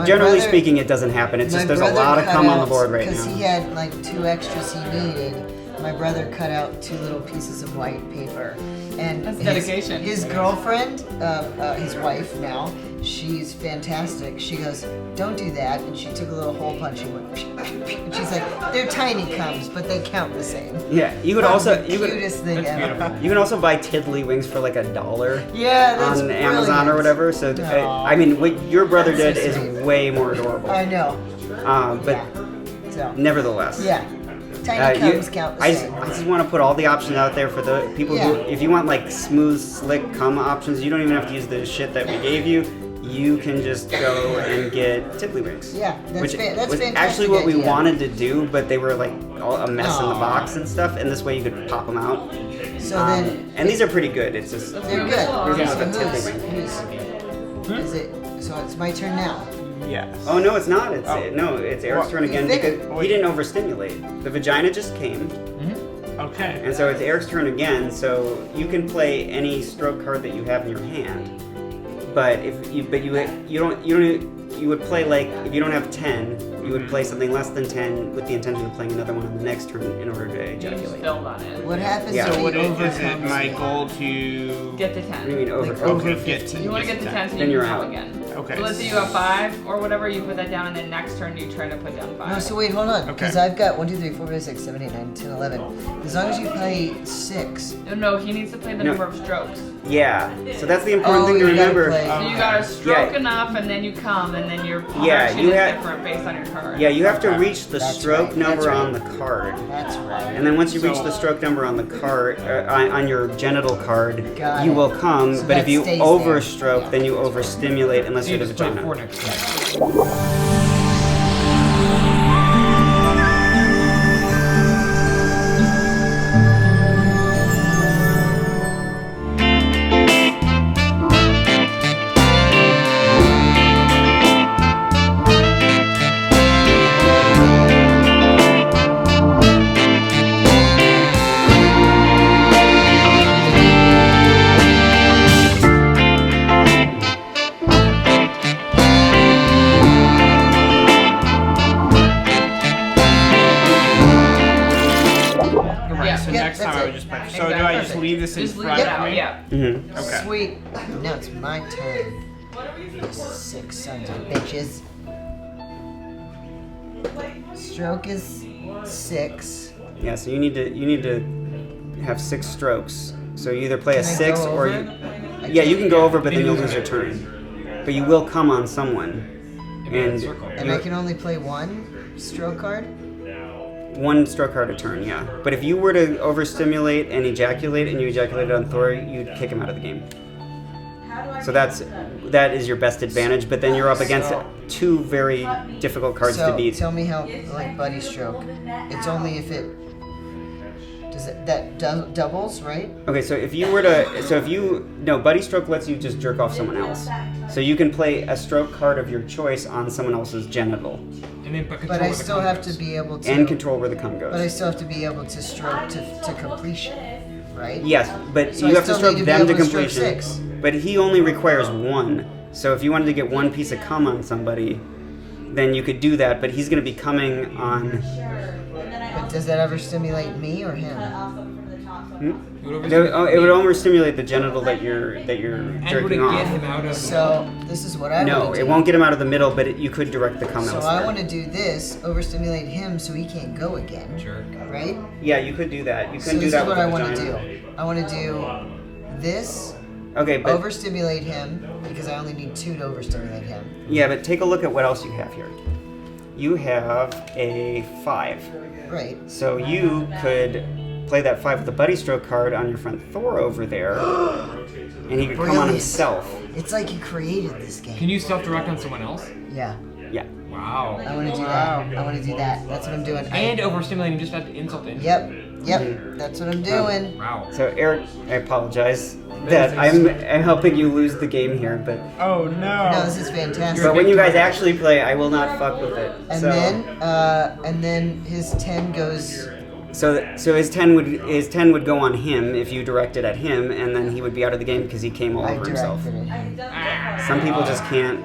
[SPEAKER 1] generally speaking, it doesn't happen. It's just there's a lot of cum on the board right
[SPEAKER 5] Because
[SPEAKER 1] now.
[SPEAKER 5] he had like 2 extras he needed. my brother cut out 2 little pieces of white paper, and
[SPEAKER 2] That's dedication.
[SPEAKER 5] His girlfriend, his wife now, she's fantastic. She goes, "Don't do that," and she took a little hole punch and went. And she's like, "They're tiny cums, but they count the same."
[SPEAKER 1] Yeah, you could also you
[SPEAKER 5] Cutest thing
[SPEAKER 3] That's
[SPEAKER 5] ever.
[SPEAKER 3] beautiful.
[SPEAKER 1] you can also buy tiddlywinks for like $1
[SPEAKER 5] Yeah, that's
[SPEAKER 1] on Amazon or
[SPEAKER 5] brilliant.
[SPEAKER 1] whatever. So I mean, what your brother did is way more adorable.
[SPEAKER 5] I know.
[SPEAKER 1] But
[SPEAKER 5] Yeah. So
[SPEAKER 1] nevertheless,
[SPEAKER 5] yeah, tiny
[SPEAKER 1] you-
[SPEAKER 5] cums count the
[SPEAKER 1] I
[SPEAKER 5] same.
[SPEAKER 1] just want to put all the options out there for the people who,
[SPEAKER 5] Yeah.
[SPEAKER 1] if you want like smooth, slick cum options, you don't even have to use the shit that we gave you. You can just go and get tiddlywinks.
[SPEAKER 5] Yeah, that's
[SPEAKER 1] which
[SPEAKER 5] that's
[SPEAKER 1] was
[SPEAKER 5] fantastic
[SPEAKER 1] actually what we
[SPEAKER 5] idea.
[SPEAKER 1] wanted to do, but they were like all a mess in the
[SPEAKER 5] Aw.
[SPEAKER 1] box and stuff. And this way you could pop them out.
[SPEAKER 5] So then
[SPEAKER 1] And these are pretty good. It's just
[SPEAKER 5] they're good.
[SPEAKER 1] Here's
[SPEAKER 5] So
[SPEAKER 1] another
[SPEAKER 5] who's,
[SPEAKER 1] tiddlywink.
[SPEAKER 5] is it? So it's my turn now.
[SPEAKER 4] Yes.
[SPEAKER 1] Oh no, it's not. It's
[SPEAKER 4] Oh.
[SPEAKER 1] no, it's Eric's
[SPEAKER 4] Well,
[SPEAKER 1] turn again
[SPEAKER 5] you
[SPEAKER 1] because
[SPEAKER 5] think-
[SPEAKER 1] he didn't overstimulate. The vagina just came,
[SPEAKER 4] Okay.
[SPEAKER 1] and so it's Eric's turn again. So you can play any stroke card that you have in your hand, but you would play like if you don't have 10, you would play something less than 10 with the intention of playing another one on the next turn in order to
[SPEAKER 2] You just
[SPEAKER 1] ejaculate.
[SPEAKER 2] build on it.
[SPEAKER 5] What happens
[SPEAKER 1] Yeah.
[SPEAKER 5] if
[SPEAKER 4] So
[SPEAKER 5] he
[SPEAKER 4] what is it
[SPEAKER 5] overcomes
[SPEAKER 4] my
[SPEAKER 5] me?
[SPEAKER 4] goal to
[SPEAKER 2] Get to
[SPEAKER 1] What do you
[SPEAKER 2] 10.
[SPEAKER 1] mean over?
[SPEAKER 5] Like,
[SPEAKER 4] over
[SPEAKER 5] over
[SPEAKER 4] 15?
[SPEAKER 2] You want to get to 10 so
[SPEAKER 1] Then
[SPEAKER 2] you
[SPEAKER 1] you're
[SPEAKER 2] can
[SPEAKER 1] out.
[SPEAKER 2] come again.
[SPEAKER 4] Okay.
[SPEAKER 2] So let's say you have 5 or whatever, you put that down, and then next turn you try to put down 5.
[SPEAKER 5] No, so wait, hold on.
[SPEAKER 4] Okay.
[SPEAKER 5] Because I've got 1, 2, 3, 4, 5, 6, 7, 8, 9, 10, 11. As long as you play 6.
[SPEAKER 2] No, he needs to play the
[SPEAKER 1] No.
[SPEAKER 2] number of strokes.
[SPEAKER 1] Yeah. So that's the important
[SPEAKER 5] Oh,
[SPEAKER 1] thing to
[SPEAKER 5] you gotta
[SPEAKER 1] remember.
[SPEAKER 5] play-
[SPEAKER 2] So you gotta stroke
[SPEAKER 1] Yeah.
[SPEAKER 2] enough, and then you come, and then your
[SPEAKER 1] Yeah,
[SPEAKER 2] direction
[SPEAKER 1] you
[SPEAKER 2] is
[SPEAKER 1] have-
[SPEAKER 2] different based on your card.
[SPEAKER 1] Yeah, you have to reach the
[SPEAKER 5] That's
[SPEAKER 1] stroke
[SPEAKER 5] right,
[SPEAKER 1] number
[SPEAKER 5] that's
[SPEAKER 1] on the card.
[SPEAKER 5] That's right.
[SPEAKER 1] And then once you reach
[SPEAKER 4] So-
[SPEAKER 1] the stroke number on the card, on your genital card,
[SPEAKER 5] Got
[SPEAKER 1] you
[SPEAKER 5] it.
[SPEAKER 1] will come.
[SPEAKER 5] So
[SPEAKER 1] but if
[SPEAKER 5] that
[SPEAKER 1] you
[SPEAKER 5] stays there.
[SPEAKER 1] overstroke, then you overstimulate unless
[SPEAKER 3] So you
[SPEAKER 1] you're the
[SPEAKER 3] just play
[SPEAKER 1] vagina.
[SPEAKER 3] 4 next turn.
[SPEAKER 4] Right.
[SPEAKER 2] Yeah.
[SPEAKER 4] So
[SPEAKER 5] Yeah,
[SPEAKER 4] next time
[SPEAKER 5] that's
[SPEAKER 4] I
[SPEAKER 5] it.
[SPEAKER 4] would just play. So do I just
[SPEAKER 2] Exactly.
[SPEAKER 4] leave this in
[SPEAKER 2] Just leave
[SPEAKER 4] front
[SPEAKER 2] it
[SPEAKER 4] of
[SPEAKER 2] out,
[SPEAKER 4] me?
[SPEAKER 2] yeah.
[SPEAKER 1] Mm-hmm.
[SPEAKER 4] Okay.
[SPEAKER 5] Sweet. Now it's my turn. These 6 sons of bitches. Stroke is 6.
[SPEAKER 1] Yeah, so you need to have 6 strokes. So you either play a
[SPEAKER 5] Can I
[SPEAKER 1] 6
[SPEAKER 5] go
[SPEAKER 1] or
[SPEAKER 5] over
[SPEAKER 1] you.
[SPEAKER 5] it?
[SPEAKER 1] Yeah, you can go over, but
[SPEAKER 3] Then
[SPEAKER 1] then
[SPEAKER 3] you
[SPEAKER 1] you'll
[SPEAKER 3] lose
[SPEAKER 1] lose your
[SPEAKER 3] your
[SPEAKER 1] turn. But you will come on someone. And
[SPEAKER 3] circle.
[SPEAKER 5] And I can only play 1 stroke card?
[SPEAKER 1] 1 stroke card a turn, yeah. But if you were to overstimulate and ejaculate, and you ejaculated on Thor, you'd kick him out of the game. So that is your best advantage. But then you're up against 2 very difficult cards
[SPEAKER 5] So
[SPEAKER 1] to beat.
[SPEAKER 5] tell me how, like buddy stroke. It's only if it does it that doubles, right?
[SPEAKER 1] Okay, so no, buddy stroke lets you just jerk off someone else. So you can play a stroke card of your choice on someone else's genital
[SPEAKER 3] And then put control
[SPEAKER 5] But I
[SPEAKER 3] of the
[SPEAKER 5] still have to
[SPEAKER 3] contents.
[SPEAKER 5] be able to.
[SPEAKER 1] and control where the cum
[SPEAKER 5] But I
[SPEAKER 1] goes.
[SPEAKER 5] still have to be able to stroke to completion, right?
[SPEAKER 1] Yes, but
[SPEAKER 5] So
[SPEAKER 1] you
[SPEAKER 5] I
[SPEAKER 1] have to
[SPEAKER 5] still
[SPEAKER 1] stroke
[SPEAKER 5] need to be
[SPEAKER 1] them to
[SPEAKER 5] able to stroke
[SPEAKER 1] completion.
[SPEAKER 5] 6.
[SPEAKER 1] But he only requires 1. So if you wanted to get 1 piece of cum on somebody, then you could do that. But he's going to be coming on.
[SPEAKER 5] But does that ever stimulate me or him?
[SPEAKER 1] It would overstimulate the genital that you're
[SPEAKER 3] And would it
[SPEAKER 1] jerking
[SPEAKER 3] get
[SPEAKER 1] off.
[SPEAKER 3] him out of...
[SPEAKER 5] So this is what I
[SPEAKER 1] No,
[SPEAKER 5] want to
[SPEAKER 1] it
[SPEAKER 5] do.
[SPEAKER 1] won't get him out of the middle, but you could direct the cum
[SPEAKER 5] So
[SPEAKER 1] elsewhere.
[SPEAKER 5] I want to do this, overstimulate him so he can't go again,
[SPEAKER 3] Jerk.
[SPEAKER 5] right?
[SPEAKER 1] Yeah, you could do that. You
[SPEAKER 5] So
[SPEAKER 1] couldn't do
[SPEAKER 5] this
[SPEAKER 1] that
[SPEAKER 5] is
[SPEAKER 1] with
[SPEAKER 5] what
[SPEAKER 1] the
[SPEAKER 5] I want to
[SPEAKER 1] vagina.
[SPEAKER 5] do. I want to do this,
[SPEAKER 1] Okay, but
[SPEAKER 5] overstimulate him, because I only need 2 to overstimulate him.
[SPEAKER 1] yeah, but take a look at what else you have here. You have a 5.
[SPEAKER 5] Right.
[SPEAKER 1] So you could play that 5 with the buddy stroke card on your friend Thor over there, and he could come on
[SPEAKER 5] Brilliant.
[SPEAKER 1] himself.
[SPEAKER 5] It's like you created this game.
[SPEAKER 3] Can you self-direct on someone else?
[SPEAKER 5] Yeah.
[SPEAKER 1] Yeah.
[SPEAKER 3] Wow.
[SPEAKER 5] I want to do that. I want to do that. That's what I'm doing.
[SPEAKER 3] And overstimulating just had to insult it.
[SPEAKER 5] Yep. That's what I'm doing.
[SPEAKER 3] Wow.
[SPEAKER 1] So Eric, I apologize that I'm helping you lose the game here, but
[SPEAKER 4] Oh no.
[SPEAKER 5] No, this is fantastic.
[SPEAKER 1] but when you guys actually play, I will not fuck with it.
[SPEAKER 5] And
[SPEAKER 1] So
[SPEAKER 5] then his 10 goes.
[SPEAKER 1] so his 10 would go on him if you directed at him, and then he would be out of the game because he came all
[SPEAKER 5] I
[SPEAKER 1] over himself.
[SPEAKER 5] directed at him.
[SPEAKER 1] Some people just can't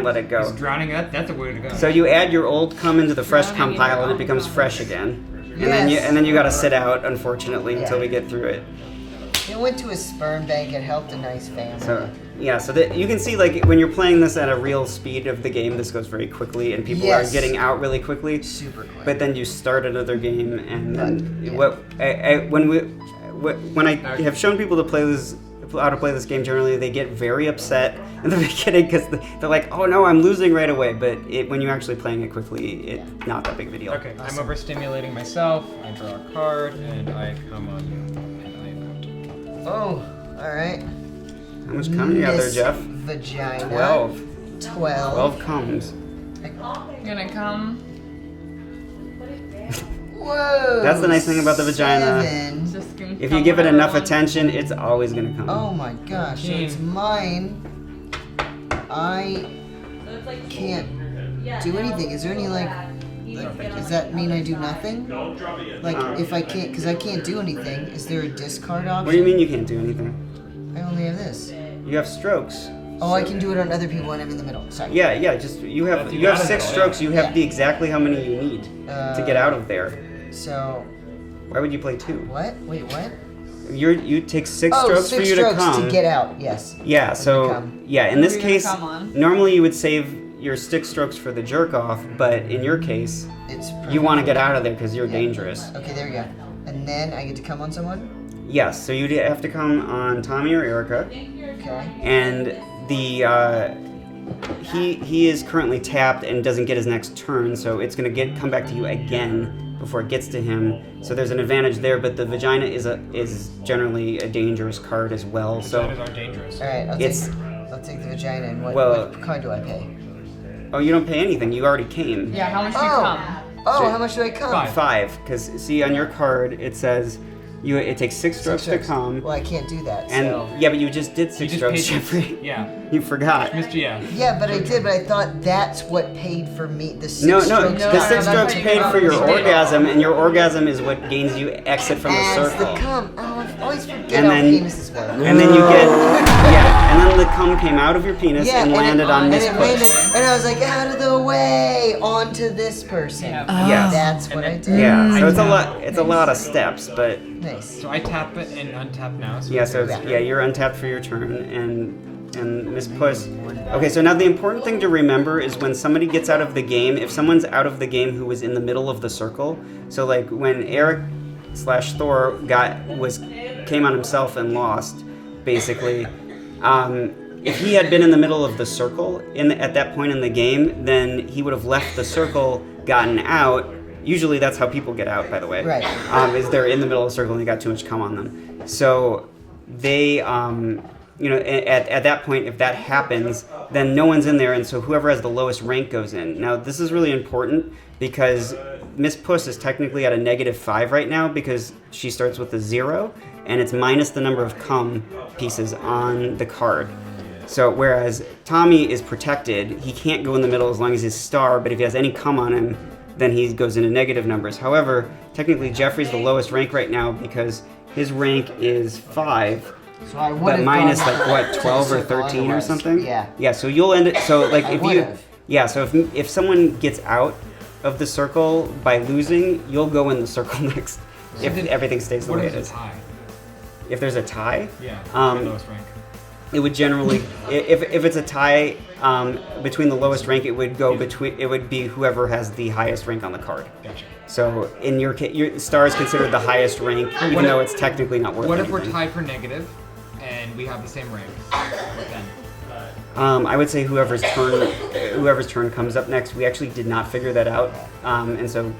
[SPEAKER 1] let it go.
[SPEAKER 3] He's drowning. That's a way to go.
[SPEAKER 1] So you add your old cum into the fresh cum pile, and it becomes fresh again. and then you gotta sit out, unfortunately, until we get through it.
[SPEAKER 5] It went to a sperm bank. It helped a nice family.
[SPEAKER 1] So yeah, so that you can see like when you're playing this at a real speed of the game, this goes very quickly, and people are getting out really quickly.
[SPEAKER 5] Super quick.
[SPEAKER 1] But then you start another game, and then
[SPEAKER 5] yeah.
[SPEAKER 1] when I have shown people to play this, how to play this game, generally they get very upset in the beginning because they're like, "Oh no, I'm losing right away." But when you're actually playing it quickly, it's not that big of a deal.
[SPEAKER 3] Okay, I'm overstimulating myself. I draw a card, and I come on you, and I
[SPEAKER 5] Oh, all right.
[SPEAKER 1] How much cum you got there, Jeff?
[SPEAKER 5] Vagina.
[SPEAKER 1] 12.
[SPEAKER 5] 12.
[SPEAKER 1] 12 comes.
[SPEAKER 2] Gonna come.
[SPEAKER 5] Whoa.
[SPEAKER 1] That's the nice thing about the vagina.
[SPEAKER 5] 7.
[SPEAKER 2] Just gonna
[SPEAKER 1] If
[SPEAKER 2] come
[SPEAKER 1] you give it
[SPEAKER 2] whenever
[SPEAKER 1] enough
[SPEAKER 2] I want.
[SPEAKER 1] attention, it's always gonna come.
[SPEAKER 5] Oh my gosh. So it's mine. I can't do anything. Is there any like does that mean I do nothing? Like if I can't, because I can't do anything, is there a discard option?
[SPEAKER 1] What do you mean you can't do anything?
[SPEAKER 5] I only have this.
[SPEAKER 1] You have strokes.
[SPEAKER 5] Oh, I can do it on other people when I'm in the middle. Sorry.
[SPEAKER 1] Yeah, just you have 6 strokes. You have the exactly how many you need to get out of there.
[SPEAKER 5] So.
[SPEAKER 1] Why would you play 2?
[SPEAKER 5] What? Wait, what?
[SPEAKER 1] You take 6
[SPEAKER 5] Oh,
[SPEAKER 1] strokes
[SPEAKER 5] 6
[SPEAKER 1] for you to
[SPEAKER 5] strokes
[SPEAKER 1] come.
[SPEAKER 5] to get out. Yes.
[SPEAKER 1] Yeah. So
[SPEAKER 5] come.
[SPEAKER 1] yeah, in this
[SPEAKER 2] Who are you
[SPEAKER 1] case,
[SPEAKER 2] gonna come on?
[SPEAKER 1] normally you would save your 6 strokes for the jerk off, but in your case,
[SPEAKER 5] It's
[SPEAKER 1] you want to get out of there because you're dangerous.
[SPEAKER 5] Okay, there we go. And then I get to come on someone?
[SPEAKER 1] Yes. So you have to come on Tommy or Erica.
[SPEAKER 5] Okay.
[SPEAKER 1] And the he is currently tapped and doesn't get his next turn, so it's gonna come back to you again before it gets to him. So there's an advantage there, but the vagina is generally a dangerous card as well. So
[SPEAKER 3] Vaginas are dangerous.
[SPEAKER 5] All right. I'll take the vagina. And what card do I pay?
[SPEAKER 1] oh, you don't pay anything. You already came.
[SPEAKER 2] Yeah, how much do you
[SPEAKER 5] Oh.
[SPEAKER 2] come?
[SPEAKER 5] Oh, how much do I come?
[SPEAKER 1] 5, because see on your card it says it takes 6 strokes to come.
[SPEAKER 5] Well, I can't do that.
[SPEAKER 1] And
[SPEAKER 5] so.
[SPEAKER 1] yeah, but you just did 6
[SPEAKER 3] You just
[SPEAKER 1] strokes,
[SPEAKER 3] paid
[SPEAKER 1] Jeffrey.
[SPEAKER 3] Yeah.
[SPEAKER 1] You forgot.
[SPEAKER 3] Mr. Yeah.
[SPEAKER 5] Yeah, but I did. But I thought that's what paid for me. The 6
[SPEAKER 1] No,
[SPEAKER 5] strokes.
[SPEAKER 1] the 6
[SPEAKER 2] that's
[SPEAKER 1] strokes
[SPEAKER 2] what you
[SPEAKER 1] paid
[SPEAKER 2] got.
[SPEAKER 1] for your
[SPEAKER 2] You paid
[SPEAKER 1] orgasm, and your orgasm is what gains you exit from the
[SPEAKER 5] As
[SPEAKER 1] circle.
[SPEAKER 5] the cum. Oh, I always forget
[SPEAKER 1] And
[SPEAKER 5] how
[SPEAKER 1] then-
[SPEAKER 5] penises work.
[SPEAKER 1] And then you get, and then the cum came out of your penis and landed on
[SPEAKER 5] and
[SPEAKER 1] this
[SPEAKER 5] it
[SPEAKER 1] push.
[SPEAKER 5] landed, and I was like, out of the way, onto this person.
[SPEAKER 2] Yeah.
[SPEAKER 1] Yes.
[SPEAKER 5] That's what I did.
[SPEAKER 1] Yeah, so it's a lot of steps, but
[SPEAKER 5] Nice.
[SPEAKER 3] So I tap it and untap now. So
[SPEAKER 1] yeah, so you're untapped for your turn, and Miss Puss. Okay, so now the important thing to remember is when somebody gets out of the game, if someone's out of the game who was in the middle of the circle, so like when Eric/Thor came on himself and lost, basically. If he had been in the middle of the circle at that point in the game, then he would have left the circle, gotten out. Usually that's how people get out, by the way.
[SPEAKER 5] Right.
[SPEAKER 1] Is they're in the middle of the circle and they got too much cum on them. So they, at that point, if that happens, then no one's in there, and so whoever has the lowest rank goes in. Now, this is really important because Miss Puss is technically at a -5 right now because she starts with a 0, and it's minus the number of cum pieces on the card. So whereas Tommy is protected, he can't go in the middle as long as he's star, but if he has any cum on him, then he goes into negative numbers. However, technically Jeffrey's the lowest rank right now because his rank is 5,
[SPEAKER 5] So I would
[SPEAKER 1] but
[SPEAKER 5] have
[SPEAKER 1] minus
[SPEAKER 5] gone
[SPEAKER 1] like what,
[SPEAKER 5] to the
[SPEAKER 1] 12 or
[SPEAKER 5] circle
[SPEAKER 1] 13 or
[SPEAKER 5] otherwise.
[SPEAKER 1] something?
[SPEAKER 5] Yeah.
[SPEAKER 1] Yeah, so you'll end it, so like
[SPEAKER 5] I
[SPEAKER 1] if you,
[SPEAKER 5] would've.
[SPEAKER 1] yeah, so if someone gets out of the circle by losing, you'll go in the circle next if everything stays the
[SPEAKER 3] What
[SPEAKER 1] way
[SPEAKER 3] is
[SPEAKER 1] it
[SPEAKER 3] a
[SPEAKER 1] is.
[SPEAKER 3] tie?
[SPEAKER 1] If there's a tie,
[SPEAKER 3] Yeah.
[SPEAKER 1] Um,
[SPEAKER 3] lowest rank.
[SPEAKER 1] it would generally, if it's a tie between the lowest rank, it would be whoever has the highest rank on the card.
[SPEAKER 3] Gotcha.
[SPEAKER 1] So in your case, your star is considered the highest rank, even though it's technically not worth
[SPEAKER 3] What
[SPEAKER 1] anything.
[SPEAKER 3] if we're tied for negative, and we have the same rank? What then?
[SPEAKER 1] I would say whoever's turn comes up next. We actually did not figure that out, and so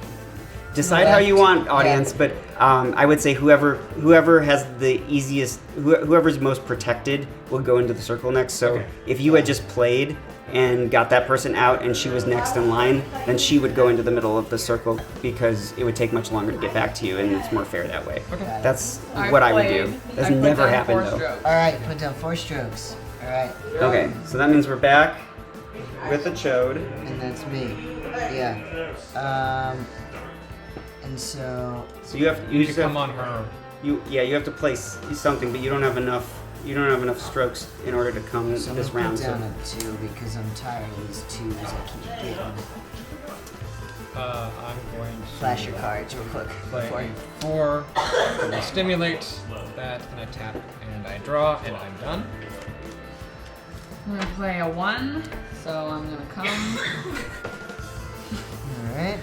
[SPEAKER 1] decide how you want, audience. But I would say whoever has the easiest, whoever's most protected, will go into the circle next. So if you had just played and got that person out, and she was next in line, then she would go into the middle of the circle because it would take much longer to get back to you, and it's more fair that way.
[SPEAKER 3] Okay.
[SPEAKER 1] That's what I would do. That's never happened though.
[SPEAKER 5] All right, put down 4 strokes. All right,
[SPEAKER 1] Okay, so that means we're back with the chode.
[SPEAKER 5] and that's me. Yeah. And so
[SPEAKER 1] So you
[SPEAKER 3] should come on her.
[SPEAKER 1] You have to place something, but you don't have enough strokes in order to come
[SPEAKER 5] I'm
[SPEAKER 1] this
[SPEAKER 5] gonna
[SPEAKER 1] round.
[SPEAKER 5] put
[SPEAKER 1] So
[SPEAKER 5] down a 2 because I'm tired of these 2s I keep getting.
[SPEAKER 3] I'm going to
[SPEAKER 5] Flash your cards real quick.
[SPEAKER 3] play
[SPEAKER 5] before-
[SPEAKER 3] a 4. I'm going to stimulate that, and I tap, and I draw, and I'm done.
[SPEAKER 2] I'm gonna play a 1, so I'm gonna come
[SPEAKER 5] Alright.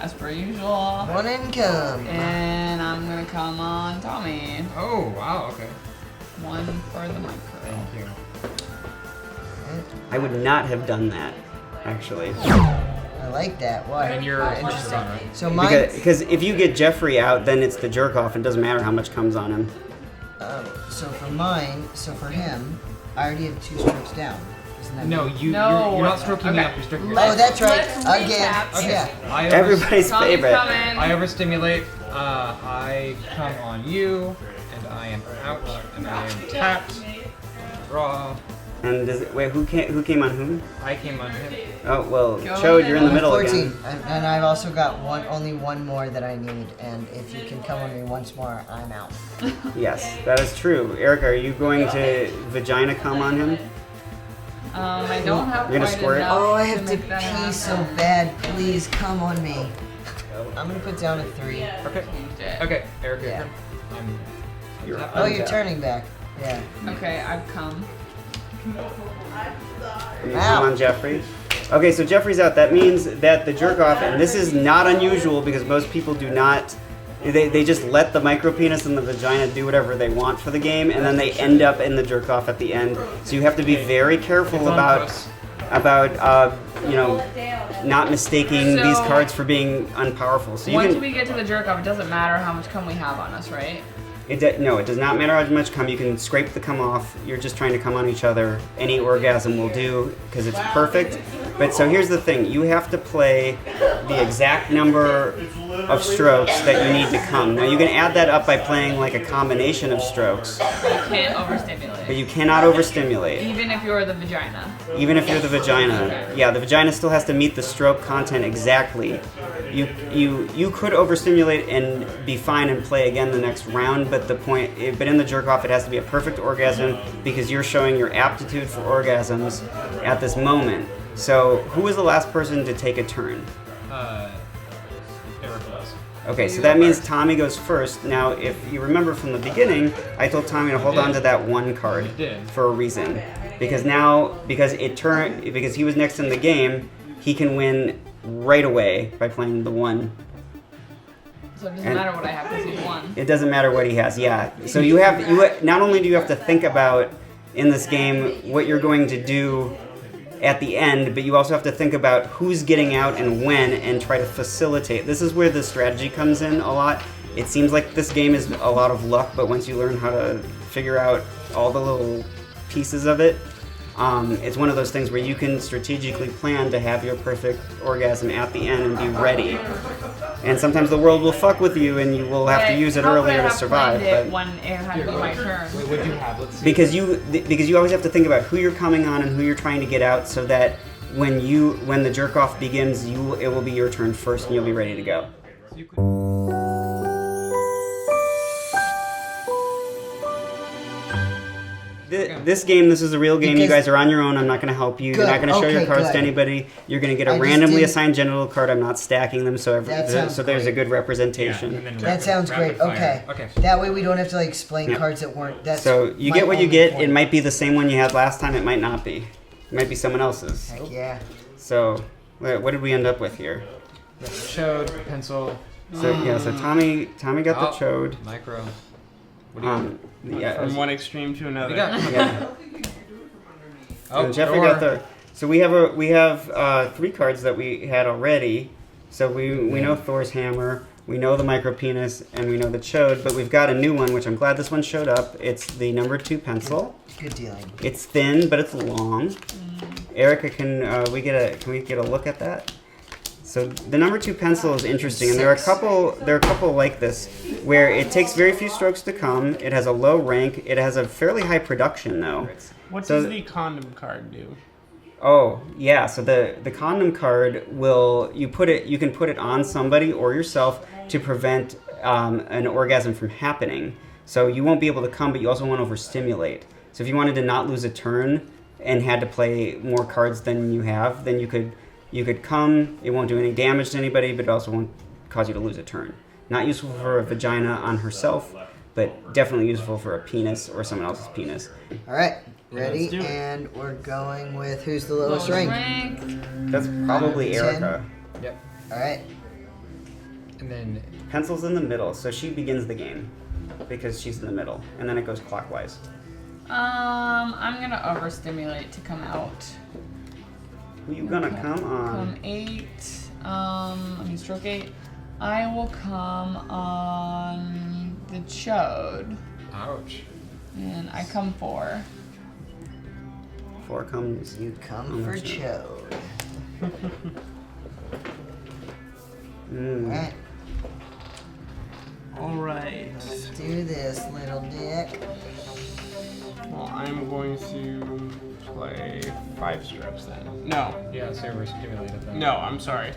[SPEAKER 2] as per usual.
[SPEAKER 5] 1 income.
[SPEAKER 2] And I'm gonna come on Tommy.
[SPEAKER 3] Oh, wow, okay.
[SPEAKER 2] 1 for the micro.
[SPEAKER 3] Thank you.
[SPEAKER 1] I would not have done that, actually.
[SPEAKER 5] I like that. Why?
[SPEAKER 3] And you're interested in, right?
[SPEAKER 5] So mine.
[SPEAKER 1] Because if you get Jeffrey out, then it's the jerk off. It doesn't matter how much comes on him.
[SPEAKER 5] So for mine, so for him, I already have 2 strokes down. Isn't that
[SPEAKER 3] No,
[SPEAKER 5] me?
[SPEAKER 3] you're not stroking me
[SPEAKER 2] Okay.
[SPEAKER 3] up, you're stroking
[SPEAKER 5] Oh,
[SPEAKER 3] yourself.
[SPEAKER 5] that's right.
[SPEAKER 2] Let's
[SPEAKER 5] Again.
[SPEAKER 2] recap.
[SPEAKER 3] Okay.
[SPEAKER 5] Yeah.
[SPEAKER 1] Everybody's
[SPEAKER 2] Tommy's
[SPEAKER 1] favorite.
[SPEAKER 2] coming.
[SPEAKER 3] I overstimulate, I come on you, and I am out, and I am tapped, draw,
[SPEAKER 1] And wait, who came on whom?
[SPEAKER 3] I came on him.
[SPEAKER 1] Oh well,
[SPEAKER 2] Go
[SPEAKER 1] Chode, you're in the
[SPEAKER 2] ahead.
[SPEAKER 1] middle
[SPEAKER 5] 14.
[SPEAKER 1] again.
[SPEAKER 5] And I've also got only one more that I need. And if you can come on me once more, I'm out.
[SPEAKER 1] Yes, that is true. Erica, are you going to vagina come on him?
[SPEAKER 2] I don't have
[SPEAKER 1] You're gonna
[SPEAKER 2] quite
[SPEAKER 1] squirt?
[SPEAKER 2] enough
[SPEAKER 5] Oh, I have to
[SPEAKER 2] make that
[SPEAKER 5] pee so
[SPEAKER 2] happen.
[SPEAKER 5] bad. Please come on me. I'm gonna put down a 3.
[SPEAKER 3] Okay. Okay, Erica,
[SPEAKER 5] Yeah.
[SPEAKER 1] You're
[SPEAKER 3] tapped.
[SPEAKER 5] Oh,
[SPEAKER 1] on
[SPEAKER 5] you're
[SPEAKER 1] tap.
[SPEAKER 5] turning back. Yeah.
[SPEAKER 2] Okay, I've come.
[SPEAKER 1] You come on Jeffrey. Okay, so Jeffrey's out. That means that the jerk off, and this is not unusual because most people do not. They just let the micropenis and the vagina do whatever they want for the game, and then they end up in the jerk off at the end. So you have to be very careful
[SPEAKER 3] It's on
[SPEAKER 1] about
[SPEAKER 3] us.
[SPEAKER 1] not mistaking
[SPEAKER 2] So-
[SPEAKER 1] these cards for being unpowerful. So you
[SPEAKER 2] Once
[SPEAKER 1] can.
[SPEAKER 2] we get to the jerk off, it doesn't matter how much cum we have on us, right?
[SPEAKER 1] No, it does not matter how much cum. You can scrape the cum off. You're just trying to come on each other. Any orgasm will do because it's perfect. But so here's the thing. You have to play the exact number of strokes that you need to come. Now you can add that up by playing like a combination of strokes,
[SPEAKER 2] You can't overstimulate.
[SPEAKER 1] but you cannot overstimulate.
[SPEAKER 2] Even if you're the vagina.
[SPEAKER 1] Even if you're the vagina. Yeah, the vagina still has to meet the stroke content exactly. You could overstimulate and be fine and play again the next round, but but in the jerk off it has to be a perfect orgasm because you're showing your aptitude for orgasms at this moment. So who was the last person to take a turn?
[SPEAKER 3] Erica was.
[SPEAKER 1] Okay, so that means Tommy goes first. Now, if you remember from the beginning, I told Tommy to hold on to that one card
[SPEAKER 3] You did.
[SPEAKER 1] for a reason. Because because he was next in the game, he can win right away by playing the 1.
[SPEAKER 2] So it doesn't
[SPEAKER 1] And-
[SPEAKER 2] matter what I have because he's won.
[SPEAKER 1] It doesn't matter what he has. Yeah. So you not only do you have to think about in this game what you're going to do at the end, but you also have to think about who's getting out and when and try to facilitate. This is where the strategy comes in a lot. It seems like this game is a lot of luck, but once you learn how to figure out all the little pieces of it, it's one of those things where you can strategically plan to have your perfect orgasm at the end and be ready. And sometimes the world will fuck with you and you will have to use it
[SPEAKER 2] How could I
[SPEAKER 1] earlier to
[SPEAKER 2] have
[SPEAKER 1] survive.
[SPEAKER 2] planned it
[SPEAKER 1] But
[SPEAKER 2] when it had to be my turn.
[SPEAKER 3] Wait, what'd you have? Let's see.
[SPEAKER 1] because you always have to think about who you're coming on and who you're trying to get out, so that when the jerk off begins, it will be your turn first and you'll be ready to go.
[SPEAKER 3] You could-
[SPEAKER 1] This game, this is a real game. You
[SPEAKER 5] Because-
[SPEAKER 1] guys are on your own. I'm not going to help you. You're
[SPEAKER 5] Good.
[SPEAKER 1] not going to show your
[SPEAKER 5] Okay,
[SPEAKER 1] cards to
[SPEAKER 5] good.
[SPEAKER 1] anybody. You're going to get a
[SPEAKER 5] I just
[SPEAKER 1] randomly
[SPEAKER 5] didn't-
[SPEAKER 1] assigned genital card. I'm not stacking them, so
[SPEAKER 5] That sounds
[SPEAKER 1] there's a
[SPEAKER 5] great.
[SPEAKER 1] good representation.
[SPEAKER 3] Yeah, and then
[SPEAKER 5] That sounds
[SPEAKER 3] rapid
[SPEAKER 5] great.
[SPEAKER 3] fire.
[SPEAKER 5] Okay.
[SPEAKER 3] Okay.
[SPEAKER 5] That way we don't have to explain
[SPEAKER 1] Yeah.
[SPEAKER 5] cards that weren't. That's
[SPEAKER 1] So you
[SPEAKER 5] my
[SPEAKER 1] get what you
[SPEAKER 5] only
[SPEAKER 1] get.
[SPEAKER 5] point.
[SPEAKER 1] It might be the same one you had last time. It might not be. It might be someone else's.
[SPEAKER 5] Heck yeah.
[SPEAKER 1] So what did we end up with here?
[SPEAKER 3] Chode, pencil.
[SPEAKER 1] So yeah, so Tommy got the
[SPEAKER 3] Oh,
[SPEAKER 1] chode.
[SPEAKER 3] Micro. What do you
[SPEAKER 1] Yeah,
[SPEAKER 4] From one extreme to
[SPEAKER 3] What
[SPEAKER 4] another.
[SPEAKER 3] do you got?
[SPEAKER 1] yeah.
[SPEAKER 3] Oh,
[SPEAKER 1] And Jeffrey
[SPEAKER 3] door.
[SPEAKER 1] got the. So we have 3 cards that we had already. So we know Thor's hammer, we know the micropenis, and we know the chode. But we've got a new one, which I'm glad this one showed up. It's the number 2 pencil.
[SPEAKER 5] Good dealing.
[SPEAKER 1] It's thin, but it's long. Erica, can we get a look at that? So the number 2 pencil is interesting, and there are a couple like this where it takes very few strokes to come. It has a low rank. It has a fairly high production though.
[SPEAKER 4] What
[SPEAKER 1] So-
[SPEAKER 4] does the condom card do?
[SPEAKER 1] Oh yeah, so the condom card you can put it on somebody or yourself to prevent an orgasm from happening. So you won't be able to come, but you also won't overstimulate. So if you wanted to not lose a turn and had to play more cards than you have, then you could You could come, it won't do any damage to anybody, but it also won't cause you to lose a turn. Not useful for a vagina on herself, but definitely useful for a penis or someone else's penis.
[SPEAKER 5] All right, ready?
[SPEAKER 4] Let's do it.
[SPEAKER 5] And we're going with who's the lowest rank?
[SPEAKER 1] That's probably
[SPEAKER 5] 10.
[SPEAKER 1] Erica.
[SPEAKER 3] Yep.
[SPEAKER 5] All right.
[SPEAKER 3] And then
[SPEAKER 1] Pencil's in the middle, so she begins the game because she's in the middle, and then it goes clockwise.
[SPEAKER 2] I'm gonna overstimulate to come out.
[SPEAKER 1] Who you gonna come on?
[SPEAKER 2] Come 8. I mean stroke 8. I will come on the chode.
[SPEAKER 3] ouch.
[SPEAKER 2] And I come 4.
[SPEAKER 1] 4 comes.
[SPEAKER 5] You come for Chode. All right.
[SPEAKER 4] Alright.
[SPEAKER 5] Let's do this, little dick.
[SPEAKER 4] Well, I'm going to play 5 strokes then. No.
[SPEAKER 3] Yeah, so we're stimulated then.
[SPEAKER 4] No, I'm sorry.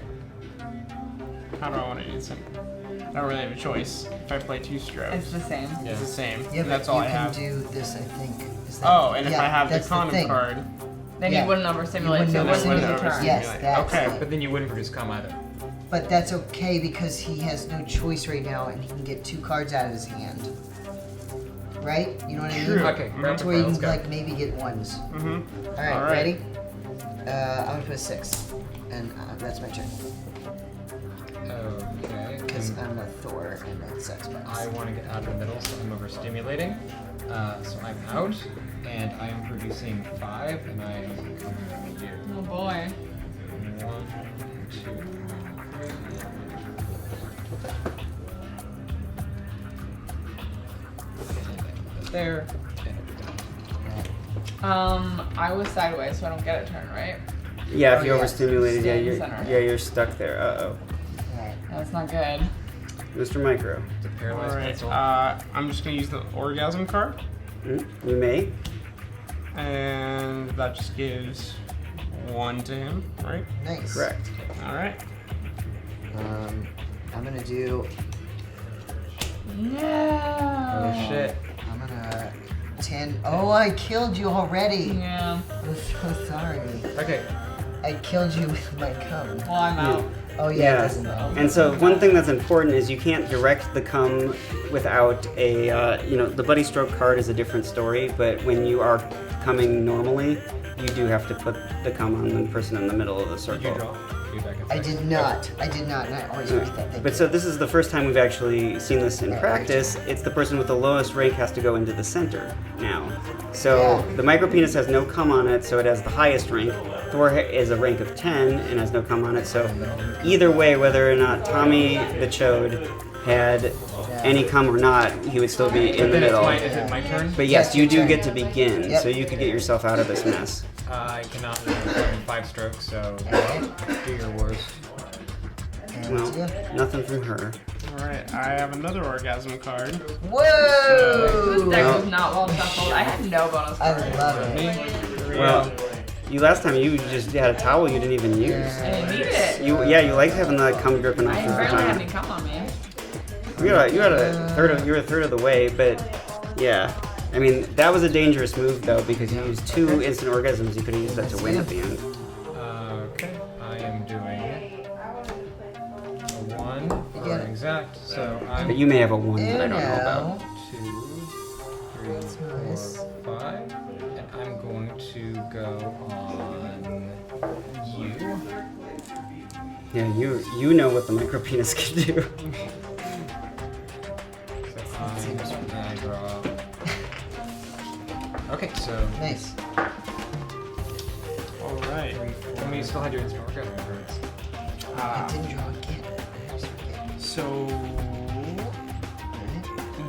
[SPEAKER 4] How do I want to do this? I don't really have a choice. If I play 2 strokes,
[SPEAKER 2] It's the same.
[SPEAKER 3] Yeah.
[SPEAKER 4] it's the same.
[SPEAKER 5] Yeah, but
[SPEAKER 4] That's all
[SPEAKER 5] you
[SPEAKER 4] I
[SPEAKER 5] can
[SPEAKER 4] have.
[SPEAKER 5] do this, I think. Is that-
[SPEAKER 4] Oh, and if
[SPEAKER 5] yeah,
[SPEAKER 4] I have the
[SPEAKER 5] that's
[SPEAKER 4] condom
[SPEAKER 5] thing.
[SPEAKER 4] card,
[SPEAKER 2] Then
[SPEAKER 5] Yeah.
[SPEAKER 2] you wouldn't overstimulate,
[SPEAKER 5] You
[SPEAKER 2] so it
[SPEAKER 5] wouldn't
[SPEAKER 2] wouldn't lose a
[SPEAKER 4] overstimulate.
[SPEAKER 2] turn.
[SPEAKER 5] Yes, that's
[SPEAKER 4] Okay.
[SPEAKER 5] it.
[SPEAKER 3] But then you wouldn't produce cum either.
[SPEAKER 5] But that's okay because he has no choice right now and he can get 2 cards out of his hand. Right? You know what I mean?
[SPEAKER 4] True.
[SPEAKER 3] Okay, grab
[SPEAKER 5] To
[SPEAKER 3] the
[SPEAKER 5] where you
[SPEAKER 3] let's
[SPEAKER 5] can
[SPEAKER 3] go.
[SPEAKER 5] like maybe get 1s.
[SPEAKER 4] mm-hmm.
[SPEAKER 5] Alright,
[SPEAKER 4] All right.
[SPEAKER 5] ready? I'm gonna put a 6. And that's my turn.
[SPEAKER 3] Okay.
[SPEAKER 5] Because
[SPEAKER 3] and
[SPEAKER 5] I'm a Thor and that sucks
[SPEAKER 3] I
[SPEAKER 5] bucks.
[SPEAKER 3] want to get out of the middle, so I'm overstimulating. So I'm out, and I am producing 5, and I am coming on you.
[SPEAKER 2] Oh boy.
[SPEAKER 3] 1, 2, 3. There.
[SPEAKER 2] I was sideways, so I don't get a turn, right?
[SPEAKER 1] Yeah, if
[SPEAKER 5] Oh,
[SPEAKER 1] you
[SPEAKER 5] yeah.
[SPEAKER 1] overstimulated,
[SPEAKER 2] Stay in the center.
[SPEAKER 1] you're stuck there.
[SPEAKER 5] Alright.
[SPEAKER 2] That's not good.
[SPEAKER 1] Mr. Micro.
[SPEAKER 3] It's a paralyzed
[SPEAKER 4] Alright.
[SPEAKER 3] pencil.
[SPEAKER 4] I'm just gonna use the orgasm card,
[SPEAKER 1] You may.
[SPEAKER 4] and that just gives 1 to him, right?
[SPEAKER 5] Nice.
[SPEAKER 1] Correct.
[SPEAKER 4] All right.
[SPEAKER 5] I'm gonna do.
[SPEAKER 2] No.
[SPEAKER 3] Oh shit.
[SPEAKER 5] I'm gonna 10. Oh, I killed you already.
[SPEAKER 2] Yeah.
[SPEAKER 5] I'm so sorry.
[SPEAKER 3] Okay.
[SPEAKER 5] I killed you with my cum.
[SPEAKER 2] Well, I'm out.
[SPEAKER 5] Oh yeah, it doesn't matter.
[SPEAKER 1] And so one thing that's important is you can't direct the cum without a, the buddy stroke card is a different story, but when you are coming normally, you do have to put the cum on the person in the middle of the
[SPEAKER 3] Did
[SPEAKER 1] circle.
[SPEAKER 3] you draw? You back in
[SPEAKER 5] I
[SPEAKER 3] second.
[SPEAKER 5] did not. I did not. And I always forget that thing.
[SPEAKER 1] But so this is the first time we've actually seen this in practice. It's the person with the lowest rank has to go into the center now. So
[SPEAKER 5] Yeah.
[SPEAKER 1] the micropenis has no cum on it, so it has the highest rank. Thor is a rank of 10 and has no cum on it. So either way, whether or not Tommy the Chode had any cum or not, he would still be in
[SPEAKER 3] But
[SPEAKER 1] the
[SPEAKER 3] then it's
[SPEAKER 1] middle.
[SPEAKER 3] is it my turn?
[SPEAKER 1] But yes,
[SPEAKER 5] Yes,
[SPEAKER 1] you
[SPEAKER 5] your
[SPEAKER 1] do
[SPEAKER 5] turn.
[SPEAKER 1] get to begin,
[SPEAKER 5] Yep.
[SPEAKER 1] so you could get yourself out of this mess.
[SPEAKER 3] I cannot do 5 strokes, so do your worst.
[SPEAKER 5] And
[SPEAKER 1] Well,
[SPEAKER 5] yeah.
[SPEAKER 1] nothing from her.
[SPEAKER 4] All right. I have another orgasm card.
[SPEAKER 5] Whoa!
[SPEAKER 2] This deck
[SPEAKER 1] No.
[SPEAKER 2] was not well shuffled. I had no bonus
[SPEAKER 5] I
[SPEAKER 2] cards.
[SPEAKER 5] love
[SPEAKER 4] Me.
[SPEAKER 5] it.
[SPEAKER 1] Well, you last time you just had a towel you didn't even use.
[SPEAKER 2] I didn't need it.
[SPEAKER 1] You liked having the cum dripping off
[SPEAKER 2] I
[SPEAKER 1] your
[SPEAKER 2] barely had
[SPEAKER 1] vagina.
[SPEAKER 2] any cum on me.
[SPEAKER 1] You were a third of the way, but yeah. I mean, that was a dangerous move though because you used 2 instant orgasms. You could have used that to win at the end.
[SPEAKER 3] Okay. I am doing a 1
[SPEAKER 5] You
[SPEAKER 3] or
[SPEAKER 5] get
[SPEAKER 3] an
[SPEAKER 5] it.
[SPEAKER 3] exact. So I'm
[SPEAKER 1] But you may have a 1 that I don't know about.
[SPEAKER 3] 2, 3,
[SPEAKER 5] nice.
[SPEAKER 3] 4, 5, and I'm going to go on you.
[SPEAKER 1] Yeah, you know what the micropenis can do.
[SPEAKER 3] So I draw. Okay, so
[SPEAKER 5] Nice.
[SPEAKER 4] All right.
[SPEAKER 3] when we still had your instant orgasm cards.
[SPEAKER 5] I didn't draw again. I just forget.
[SPEAKER 4] So,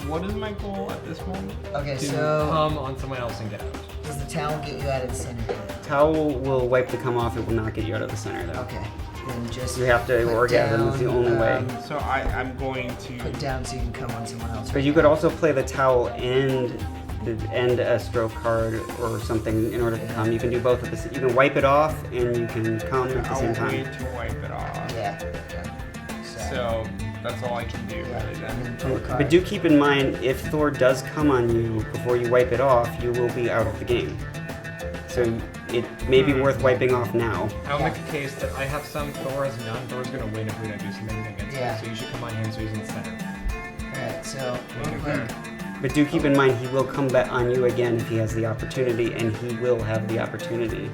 [SPEAKER 4] what is my goal at this moment?
[SPEAKER 5] Okay,
[SPEAKER 3] To
[SPEAKER 5] so
[SPEAKER 3] come on someone else and get out.
[SPEAKER 5] does the towel get you out of the center?
[SPEAKER 1] Towel will wipe the cum off. It will not get you out of the center though.
[SPEAKER 5] Okay. Then just
[SPEAKER 1] You have to
[SPEAKER 5] put
[SPEAKER 1] orgasm. It's the
[SPEAKER 5] down,
[SPEAKER 1] only way.
[SPEAKER 4] So I'm going to.
[SPEAKER 5] Put down so you can come on someone else.
[SPEAKER 1] But you could also play the towel and a stroke card or something in order to come. You can do both at the same. You can wipe it off and you can come at the
[SPEAKER 4] I'll
[SPEAKER 1] same
[SPEAKER 4] wait
[SPEAKER 1] time.
[SPEAKER 4] to wipe it off.
[SPEAKER 5] Yeah.
[SPEAKER 4] So that's all I can do.
[SPEAKER 5] Yeah.
[SPEAKER 4] Really,
[SPEAKER 5] And
[SPEAKER 4] then.
[SPEAKER 5] then pull a card.
[SPEAKER 1] But do keep in mind, if Thor does come on you before you wipe it off, you will be out of the game. So it may be worth wiping off now.
[SPEAKER 3] I'll make a case that I have some, Thor has none. Thor's gonna win if we don't do something against
[SPEAKER 5] Yeah.
[SPEAKER 3] him. So you should come on him so he's in the center.
[SPEAKER 5] Alright, so real quick.
[SPEAKER 1] But do keep in mind, he will come back on you again if he has the opportunity, and he will have the opportunity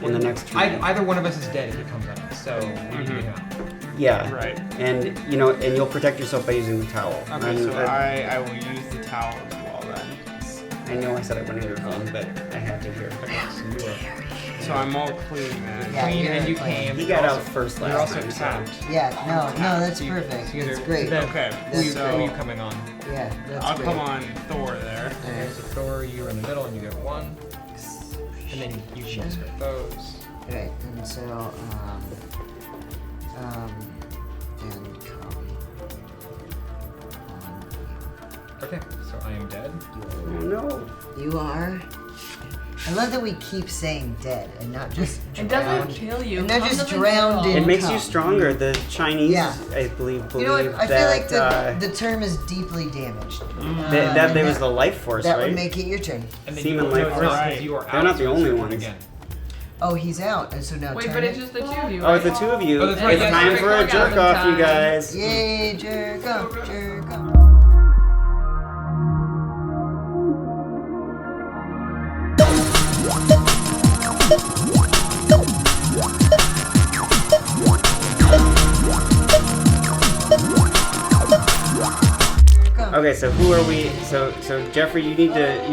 [SPEAKER 1] in the next turn.
[SPEAKER 3] Either one of us is dead if he comes on us, so we need to get him out.
[SPEAKER 1] Yeah.
[SPEAKER 4] Right.
[SPEAKER 1] And you know, and you'll protect yourself by using the towel.
[SPEAKER 4] Okay,
[SPEAKER 1] And,
[SPEAKER 4] so I will use the towel as well then.
[SPEAKER 1] I know I said I wouldn't intervene, but I had to here.
[SPEAKER 3] So you are
[SPEAKER 4] So I'm all clean then.
[SPEAKER 5] Yeah,
[SPEAKER 3] clean
[SPEAKER 5] you're
[SPEAKER 3] and you
[SPEAKER 5] clean.
[SPEAKER 3] came.
[SPEAKER 1] He got out first
[SPEAKER 3] You're
[SPEAKER 1] last
[SPEAKER 3] also
[SPEAKER 1] time. So.
[SPEAKER 3] tapped.
[SPEAKER 5] Yeah, no, that's
[SPEAKER 3] So you-
[SPEAKER 5] perfect.
[SPEAKER 3] so either-
[SPEAKER 5] It's great.
[SPEAKER 3] Then,
[SPEAKER 4] Okay,
[SPEAKER 3] who are you
[SPEAKER 4] so
[SPEAKER 3] coming on?
[SPEAKER 5] Yeah, that's
[SPEAKER 4] I'll
[SPEAKER 5] great.
[SPEAKER 4] come on Thor there.
[SPEAKER 3] Okay, so Thor, you're in the middle and you get 1. And then you can discard those.
[SPEAKER 5] Alright, and so, and come on.
[SPEAKER 3] Okay, so I am dead.
[SPEAKER 1] Oh no.
[SPEAKER 5] You are. I love that we keep saying dead and not just
[SPEAKER 2] It
[SPEAKER 5] drowned.
[SPEAKER 2] doesn't kill you.
[SPEAKER 5] And not
[SPEAKER 2] Come
[SPEAKER 5] just
[SPEAKER 2] to the
[SPEAKER 5] drowned
[SPEAKER 2] middle.
[SPEAKER 5] in
[SPEAKER 1] It makes you
[SPEAKER 5] cum.
[SPEAKER 1] stronger. The Chinese,
[SPEAKER 5] Yeah.
[SPEAKER 1] I believe
[SPEAKER 5] You know what? I feel
[SPEAKER 1] that
[SPEAKER 5] like the term is deeply damaged.
[SPEAKER 1] that there was the life force,
[SPEAKER 5] That
[SPEAKER 1] right?
[SPEAKER 5] would make it your turn.
[SPEAKER 3] And then
[SPEAKER 1] Semen
[SPEAKER 3] you
[SPEAKER 1] life
[SPEAKER 3] no, it's
[SPEAKER 1] force.
[SPEAKER 3] not, 'cause you are out.
[SPEAKER 1] They're not the
[SPEAKER 3] so it's
[SPEAKER 1] only
[SPEAKER 3] your turn
[SPEAKER 1] ones.
[SPEAKER 3] Again.
[SPEAKER 5] Oh, he's out, and so now
[SPEAKER 2] Wait,
[SPEAKER 5] turn
[SPEAKER 2] but
[SPEAKER 5] it.
[SPEAKER 2] it's just the two of you.
[SPEAKER 1] Oh,
[SPEAKER 2] right?
[SPEAKER 1] it's the two of you.
[SPEAKER 3] Oh, that's right,
[SPEAKER 1] It's
[SPEAKER 3] yeah,
[SPEAKER 1] time
[SPEAKER 3] yeah,
[SPEAKER 1] for a
[SPEAKER 2] yeah,
[SPEAKER 1] jerk
[SPEAKER 2] yeah.
[SPEAKER 1] off, you guys.
[SPEAKER 5] Yay, jerk off, jerk off.
[SPEAKER 1] Okay, so who are we? So Jeffrey, you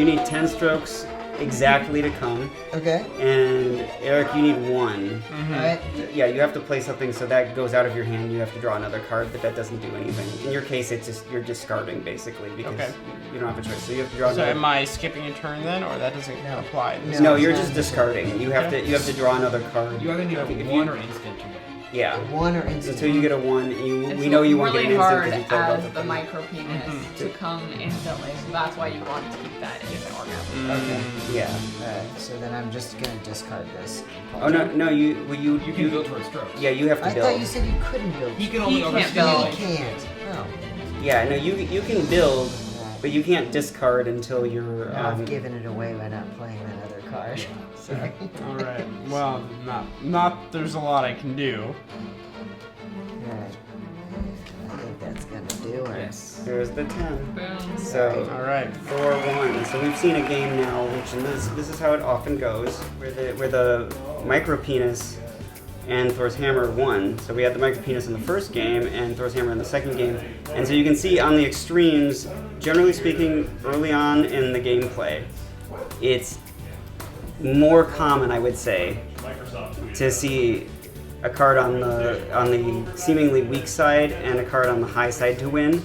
[SPEAKER 1] need 10 strokes exactly to come,
[SPEAKER 5] Okay,
[SPEAKER 1] and Eric, you need 1.
[SPEAKER 5] alright.
[SPEAKER 1] Yeah, you have to play something so that goes out of your hand. You have to draw another card, but that doesn't do anything. In your case, it's just you're discarding basically because
[SPEAKER 4] Okay.
[SPEAKER 1] you don't have a choice. So you have to draw
[SPEAKER 4] So
[SPEAKER 1] another.
[SPEAKER 4] am I skipping a turn then, or that doesn't apply?
[SPEAKER 5] No.
[SPEAKER 1] No, you're
[SPEAKER 5] it's
[SPEAKER 1] just
[SPEAKER 5] not.
[SPEAKER 1] discarding. You have to draw another card.
[SPEAKER 3] You either need a
[SPEAKER 1] If you-
[SPEAKER 3] 1 or instant to win.
[SPEAKER 1] Yeah.
[SPEAKER 5] One or instant.
[SPEAKER 1] Until you get a 1,
[SPEAKER 2] It's
[SPEAKER 1] we know you won't get
[SPEAKER 2] really
[SPEAKER 1] an
[SPEAKER 2] hard
[SPEAKER 1] instant because you played both
[SPEAKER 2] as
[SPEAKER 1] of
[SPEAKER 2] the
[SPEAKER 1] them.
[SPEAKER 2] micro penis to come instantly, so that's why you want to keep that instant orgasm.
[SPEAKER 5] Okay.
[SPEAKER 1] Yeah.
[SPEAKER 5] Alright, so then I'm just gonna discard this.
[SPEAKER 1] Oh no, you
[SPEAKER 3] You can build towards strokes.
[SPEAKER 1] Yeah, you have to
[SPEAKER 5] I
[SPEAKER 1] build.
[SPEAKER 5] thought you said you couldn't build.
[SPEAKER 3] He can only
[SPEAKER 2] He can't
[SPEAKER 3] overstimulate.
[SPEAKER 2] build.
[SPEAKER 5] You can't. Oh.
[SPEAKER 1] Yeah, no, you can build, but you can't discard until you're.
[SPEAKER 5] I've given it away by not playing that other card. Sorry.
[SPEAKER 4] All right. Well, not. There's a lot I can do.
[SPEAKER 5] Alright. I think that's gonna do it.
[SPEAKER 3] Yes.
[SPEAKER 1] There's the 10.
[SPEAKER 2] Boom.
[SPEAKER 1] So
[SPEAKER 4] All right.
[SPEAKER 1] 4-1. So we've seen a game now, which and this is how it often goes, where the micro penis and Thor's hammer won. So we had the micro penis in the first game and Thor's hammer in the second game. And so you can see on the extremes, generally speaking, early on in the gameplay, it's more common, I would say, to see a card on the seemingly weak side and a card on the high side to win.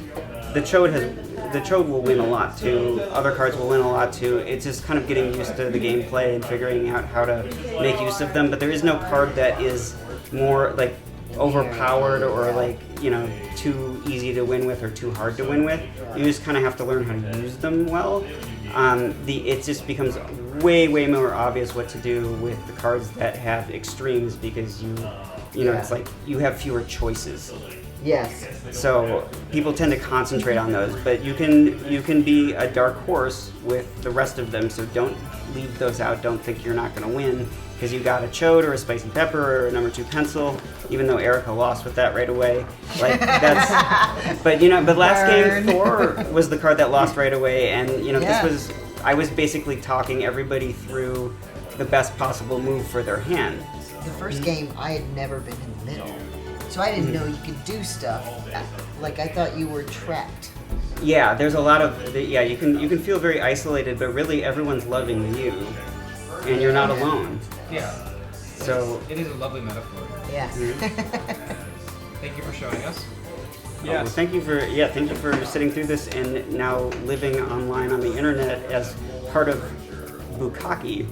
[SPEAKER 1] The chode will win a lot too. Other cards will win a lot too. It's just kind of getting used to the gameplay and figuring out how to make use of them. But there is no card that is more like overpowered or like, you know, too easy to win with or too hard to win with. You just kind of have to learn how to use them well. It just becomes way more obvious what to do with the cards that have extremes because you know it's like you have fewer choices.
[SPEAKER 5] Yes.
[SPEAKER 1] So people tend to concentrate on those, but you can be a dark horse with the rest of them. So don't leave those out. Don't think you're not going to win because you got a chode or a spicy pepper or a number 2 pencil. Even though Erica lost with that right away, like that's. But last game Thor was the card that lost right away, and I was basically talking everybody through the best possible move for their hand.
[SPEAKER 5] The first game, I had never been in the middle, so I didn't know you could do stuff. Like I thought you were trapped.
[SPEAKER 1] Yeah, there's a lot of you can feel very isolated, but really everyone's loving you, and you're not alone.
[SPEAKER 3] Yeah.
[SPEAKER 1] So
[SPEAKER 3] It is a lovely metaphor.
[SPEAKER 5] Yeah.
[SPEAKER 3] Thank you for showing us.
[SPEAKER 1] well,
[SPEAKER 4] Yes.
[SPEAKER 1] thank you for sitting through this and now living online on the internet as part of Bukkake.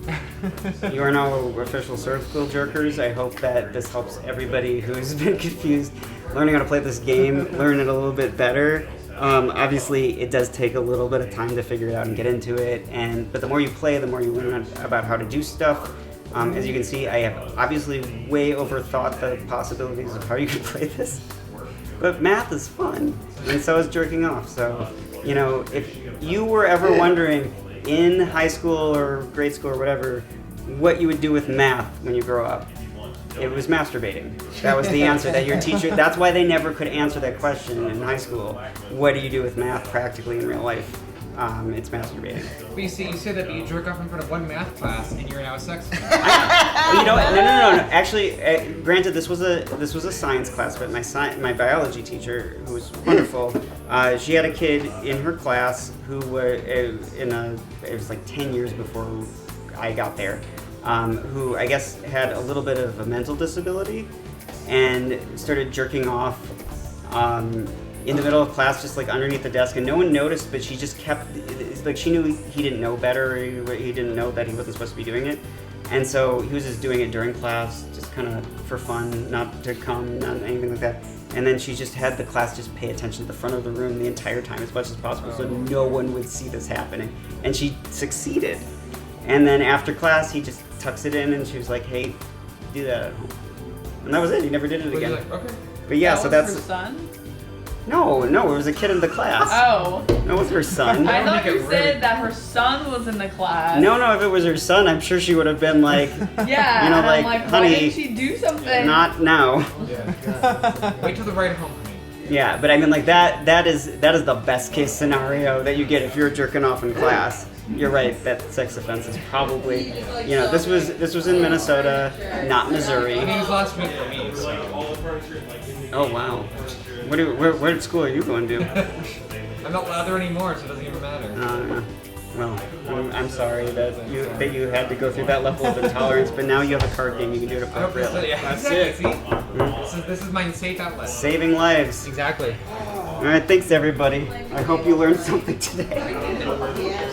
[SPEAKER 1] You are now official circle jerkers. I hope that this helps everybody who's been confused learning how to play this game, learn it a little bit better. Obviously, it does take a little bit of time to figure it out and get into it, but the more you play, the more you learn about how to do stuff. As you can see, I have obviously way overthought the possibilities of how you could play this. But math is fun, and so is jerking off. So, you know, if you were ever wondering in high school or grade school or whatever, what you would do with math when you grow up. It was masturbating. That was the answer that your teacher, that's why they never could answer that question in high school. What do you do with math practically in real life? It's masturbating.
[SPEAKER 3] But you say that you jerk off in front of one math class and you're now a sex offender.
[SPEAKER 1] You know, no. Actually, granted, this was a science class, but my biology teacher, who was wonderful, she had a kid in her class who it was like 10 years before I got there, who I guess had a little bit of a mental disability, and started jerking off in the middle of class, just like underneath the desk, and no one noticed, but she just kept, like, she knew he didn't know better, he didn't know that he wasn't supposed to be doing it, and so he was just doing it during class, just kind of for fun, not to come, not anything like that. And then she just had the class just pay attention to the front of the room the entire time as much as possible, so no one would see this happening, and she succeeded. And then after class, he just tucks it in, and she was like, "Hey, do that at home," and that was it. He never did it again.
[SPEAKER 3] Like, okay.
[SPEAKER 1] But yeah,
[SPEAKER 2] That
[SPEAKER 1] so
[SPEAKER 2] was
[SPEAKER 1] that's
[SPEAKER 2] her son?
[SPEAKER 1] no, it was a kid in the class.
[SPEAKER 2] Oh.
[SPEAKER 1] No, it was her son.
[SPEAKER 2] I thought
[SPEAKER 3] make
[SPEAKER 2] you
[SPEAKER 3] it
[SPEAKER 2] said
[SPEAKER 3] really-
[SPEAKER 2] that her son was in the class.
[SPEAKER 1] No, if it was her son, I'm sure she would have been like,
[SPEAKER 2] Yeah,
[SPEAKER 1] you know,
[SPEAKER 2] and
[SPEAKER 1] like,
[SPEAKER 2] I'm like,
[SPEAKER 1] honey,
[SPEAKER 2] why didn't she do something?
[SPEAKER 1] not now.
[SPEAKER 3] Wait till the ride home for me.
[SPEAKER 1] Yeah, but I mean, like, that is the best case scenario that you get if you're jerking off in class. You're right, that sex offense is probably, you know, this was in Minnesota, not Missouri.
[SPEAKER 3] I mean, it was last week for me, so.
[SPEAKER 1] Oh wow. Where school are you going to?
[SPEAKER 3] I'm not lather anymore, so it doesn't even matter.
[SPEAKER 1] Well, I'm sorry that you had to go through that level of intolerance, but now you have a card game, you can do it
[SPEAKER 3] I hope this,
[SPEAKER 1] appropriately.
[SPEAKER 3] yeah,
[SPEAKER 4] That's
[SPEAKER 3] exactly,
[SPEAKER 4] it.
[SPEAKER 3] see? This is my safe outlet.
[SPEAKER 1] Saving lives.
[SPEAKER 3] Exactly.
[SPEAKER 1] All right, thanks everybody. I hope you learned something today.
[SPEAKER 5] Yeah.